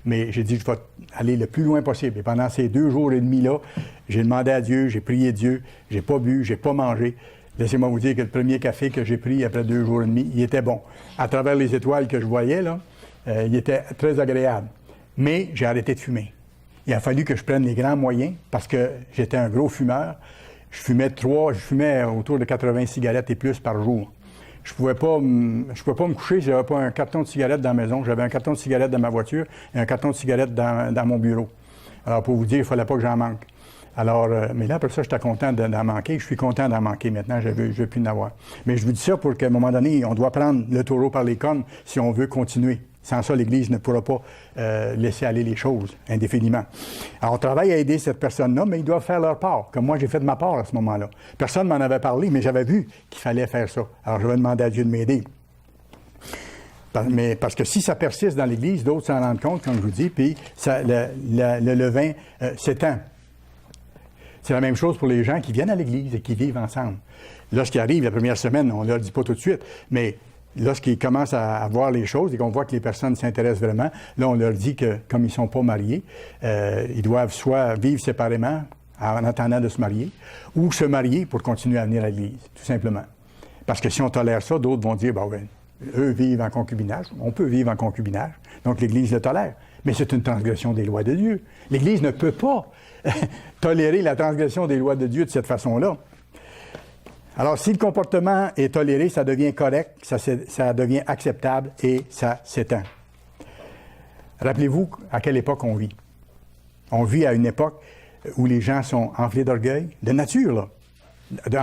mais j'ai dit je vais aller le plus loin possible. Et pendant ces 2 jours et demi-là, j'ai demandé à Dieu, j'ai prié Dieu, j'ai pas bu, j'ai pas mangé. Laissez-moi vous dire que le premier café que j'ai pris après 2 jours et demi, il était bon. À travers les étoiles que je voyais, là, il était très agréable. Mais j'ai arrêté de fumer. Il a fallu que je prenne les grands moyens parce que j'étais un gros fumeur. Je fumais autour de 80 cigarettes et plus par jour. Je pouvais pas me coucher si j'avais pas un carton de cigarettes dans la maison. J'avais un carton de cigarettes dans ma voiture et un carton de cigarettes dans mon bureau. Alors, pour vous dire, il ne fallait pas que j'en manque. Alors, mais là, après ça, j'étais content d'en manquer. Je suis content d'en manquer maintenant. Je veux plus en avoir. Mais je vous dis ça pour qu'à un moment donné, on doit prendre le taureau par les cornes si on veut continuer. Sans ça, l'Église ne pourra pas laisser aller les choses indéfiniment. Alors, on travaille à aider cette personne-là, mais ils doivent faire leur part, comme moi, j'ai fait de ma part à ce moment-là. Personne ne m'en avait parlé, mais j'avais vu qu'il fallait faire ça. Alors, je vais demander à Dieu de m'aider. Mais parce que si ça persiste dans l'Église, d'autres s'en rendent compte, comme je vous dis, puis le levain s'étend. C'est la même chose pour les gens qui viennent à l'Église et qui vivent ensemble. Lorsqu'ils arrivent la première semaine, on ne leur dit pas tout de suite, mais lorsqu'ils commencent à voir les choses et qu'on voit que les personnes s'intéressent vraiment, là, on leur dit que, comme ils ne sont pas mariés, ils doivent soit vivre séparément en attendant de se marier, ou se marier pour continuer à venir à l'Église, tout simplement. Parce que si on tolère ça, d'autres vont dire, eux vivent en concubinage, on peut vivre en concubinage, donc l'Église le tolère. Mais c'est une transgression des lois de Dieu. L'Église ne peut pas tolérer la transgression des lois de Dieu de cette façon-là. Alors, si le comportement est toléré, ça devient correct, ça devient acceptable et ça s'étend. Rappelez-vous à quelle époque on vit. On vit à une époque où les gens sont enflés d'orgueil, de nature, là.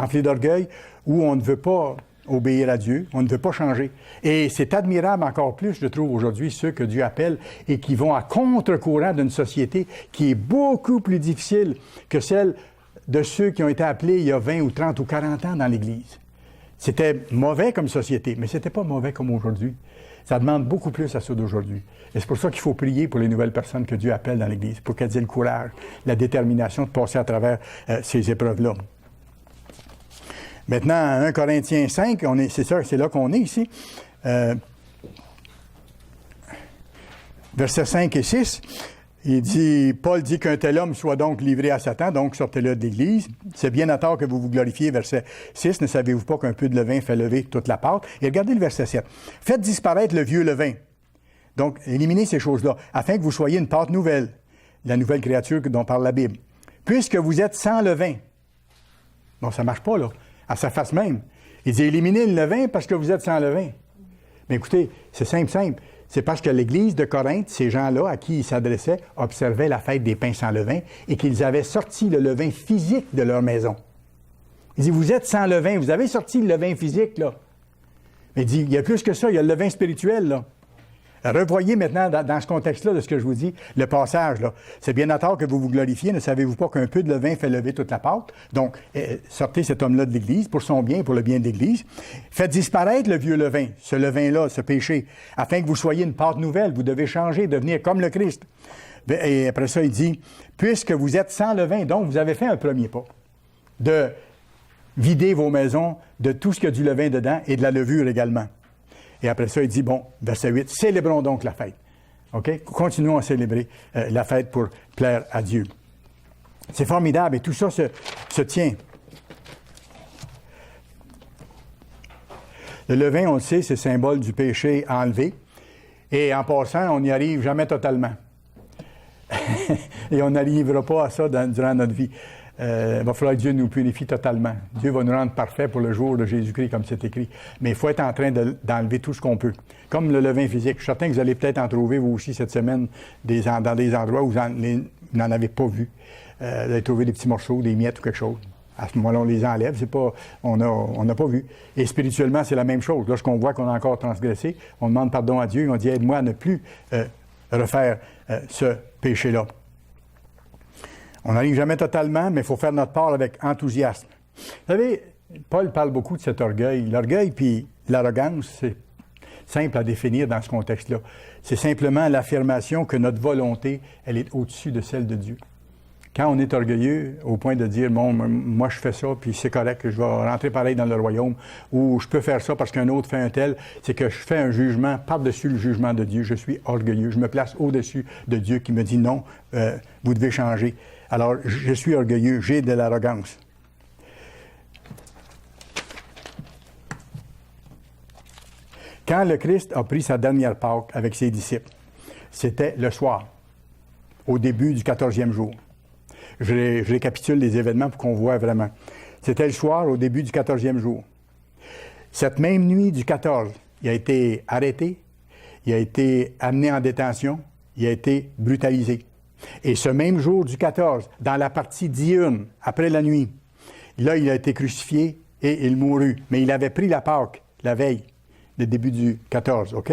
Enflés d'orgueil, où on ne veut pas obéir à Dieu, on ne veut pas changer. Et c'est admirable encore plus, je trouve, aujourd'hui, ceux que Dieu appelle et qui vont à contre-courant d'une société qui est beaucoup plus difficile que celle de ceux qui ont été appelés il y a 20 ou 30 ou 40 ans dans l'Église. C'était mauvais comme société, mais c'était pas mauvais comme aujourd'hui. Ça demande beaucoup plus à ceux d'aujourd'hui. Et c'est pour ça qu'il faut prier pour les nouvelles personnes que Dieu appelle dans l'Église, pour qu'elles aient le courage, la détermination de passer à travers ces épreuves-là. Maintenant, 1 Corinthiens 5, c'est là qu'on est ici. Versets 5 et 6. Il dit, Paul dit qu'un tel homme soit donc livré à Satan, donc sortez-le de l'Église. C'est bien à tort que vous vous glorifiez, verset 6. Ne savez-vous pas qu'un peu de levain fait lever toute la pâte? Et regardez le verset 7. Faites disparaître le vieux levain. Donc, éliminez ces choses-là, afin que vous soyez une pâte nouvelle, la nouvelle créature dont parle la Bible. Puisque vous êtes sans levain. Bon, ça ne marche pas, là, à sa face même. Il dit, éliminez le levain parce que vous êtes sans levain. Mais écoutez, c'est simple. C'est parce que l'Église de Corinthe, ces gens-là à qui il s'adressait, observaient la fête des pains sans levain et qu'ils avaient sorti le levain physique de leur maison. Il dit, vous êtes sans levain, vous avez sorti le levain physique, là. Mais il dit, il y a plus que ça, il y a le levain spirituel, là. Revoyez maintenant, dans ce contexte-là de ce que je vous dis, le passage, là. C'est bien à tort que vous vous glorifiez, ne savez-vous pas qu'un peu de levain fait lever toute la pâte? Donc, sortez cet homme-là de l'Église pour son bien et pour le bien de l'Église. Faites disparaître le vieux levain, ce levain-là, ce péché, afin que vous soyez une pâte nouvelle. Vous devez changer, devenir comme le Christ. Et après ça, il dit, puisque vous êtes sans levain, donc vous avez fait un premier pas de vider vos maisons de tout ce qui a du levain dedans et de la levure également. Et après ça, il dit, bon, verset 8, célébrons donc la fête. OK? Continuons à célébrer la fête pour plaire à Dieu. C'est formidable et tout ça se tient. Le levain, on le sait, c'est symbole du péché enlevé. Et en passant, on n'y arrive jamais totalement. Et on n'arrivera pas à ça durant notre vie. Il va falloir que Dieu nous purifie totalement. Dieu va nous rendre parfaits pour le jour de Jésus-Christ, comme c'est écrit. Mais il faut être en train d'enlever tout ce qu'on peut. Comme le levain physique. Je suis certain que vous allez peut-être en trouver, vous aussi, cette semaine, dans des endroits où vous n'en avez pas vu. Vous allez trouver des petits morceaux, des miettes ou quelque chose. À ce moment-là, on les enlève. C'est pas, on n'a pas vu. Et spirituellement, c'est la même chose. Lorsqu'on voit qu'on a encore transgressé, on demande pardon à Dieu. On dit, aide-moi à ne plus refaire ce péché-là. On n'arrive jamais totalement, mais il faut faire notre part avec enthousiasme. Vous savez, Paul parle beaucoup de cet orgueil. L'orgueil puis l'arrogance, c'est simple à définir dans ce contexte-là. C'est simplement l'affirmation que notre volonté, elle est au-dessus de celle de Dieu. Quand on est orgueilleux au point de dire, bon, moi je fais ça, puis c'est correct, je vais rentrer pareil dans le royaume, ou je peux faire ça parce qu'un autre fait un tel, c'est que je fais un jugement par-dessus le jugement de Dieu. Je suis orgueilleux. Je me place au-dessus de Dieu qui me dit, non, vous devez changer. Alors, je suis orgueilleux, j'ai de l'arrogance. Quand le Christ a pris sa dernière Pâque avec ses disciples, c'était le soir, au début du 14e jour. Je récapitule les événements pour qu'on voit vraiment. C'était le soir, au début du 14e jour. Cette même nuit du 14, il a été arrêté, il a été amené en détention, il a été brutalisé. Et ce même jour du 14, dans la partie diurne, après la nuit, là, il a été crucifié et il mourut. Mais il avait pris la Pâque la veille, le début du 14, OK?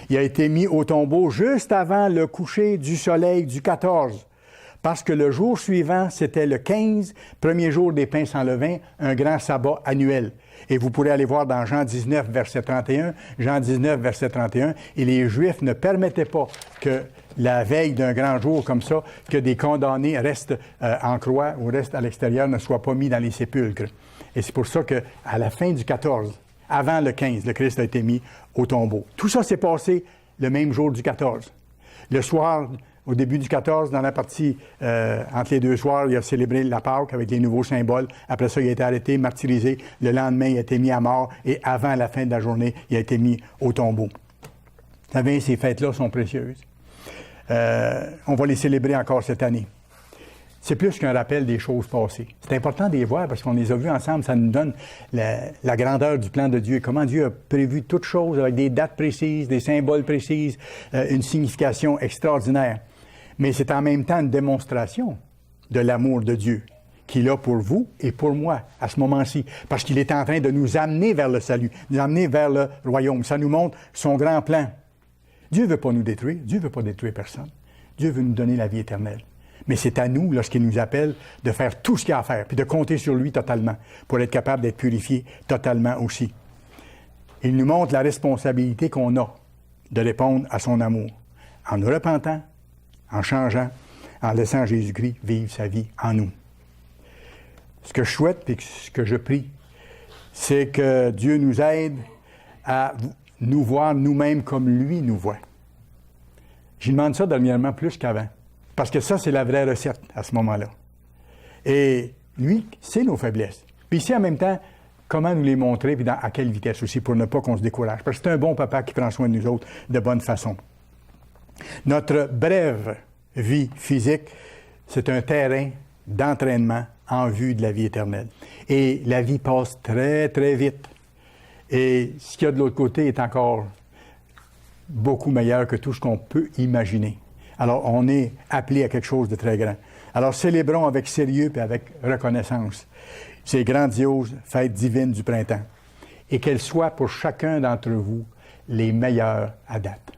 Il a été mis au tombeau juste avant le coucher du soleil du 14, parce que le jour suivant, c'était le 15, premier jour des pains sans levain, un grand sabbat annuel. Et vous pourrez aller voir dans Jean 19, verset 31, Jean 19, verset 31, et les Juifs ne permettaient pas que la veille d'un grand jour comme ça, que des condamnés restent en croix ou restent à l'extérieur, ne soient pas mis dans les sépulcres. Et c'est pour ça qu'à la fin du 14, avant le 15, le Christ a été mis au tombeau. Tout ça s'est passé le même jour du 14. Le soir, au début du 14, dans la partie entre les deux soirs, il a célébré la Pâque avec les nouveaux symboles. Après ça, il a été arrêté, martyrisé. Le lendemain, il a été mis à mort. Et avant la fin de la journée, il a été mis au tombeau. Vous savez, ces fêtes-là sont précieuses. On va les célébrer encore cette année. C'est plus qu'un rappel des choses passées. C'est important de les voir parce qu'on les a vues ensemble. Ça nous donne la grandeur du plan de Dieu. Comment Dieu a prévu toutes choses avec des dates précises, des symboles précises, une signification extraordinaire. Mais c'est en même temps une démonstration de l'amour de Dieu qu'il a pour vous et pour moi à ce moment-ci. Parce qu'il est en train de nous amener vers le salut, nous amener vers le royaume. Ça nous montre son grand plan. Dieu ne veut pas nous détruire. Dieu ne veut pas détruire personne. Dieu veut nous donner la vie éternelle. Mais c'est à nous, lorsqu'il nous appelle, de faire tout ce qu'il y a à faire, puis de compter sur lui totalement, pour être capable d'être purifié totalement aussi. Il nous montre la responsabilité qu'on a de répondre à son amour, en nous repentant, en changeant, en laissant Jésus-Christ vivre sa vie en nous. Ce que je souhaite et ce que je prie, c'est que Dieu nous aide à nous voir nous-mêmes comme lui nous voit. Je demande ça dernièrement plus qu'avant. Parce que ça, c'est la vraie recette à ce moment-là. Et lui, c'est nos faiblesses. Puis il sait en même temps comment nous les montrer, puis à quelle vitesse aussi, pour ne pas qu'on se décourage. Parce que c'est un bon papa qui prend soin de nous autres de bonne façon. Notre brève vie physique, c'est un terrain d'entraînement en vue de la vie éternelle. Et la vie passe très, très vite. Et ce qu'il y a de l'autre côté est encore beaucoup meilleur que tout ce qu'on peut imaginer. Alors, on est appelé à quelque chose de très grand. Alors, célébrons avec sérieux et avec reconnaissance ces grandioses fêtes divines du printemps. Et qu'elles soient pour chacun d'entre vous les meilleures à date.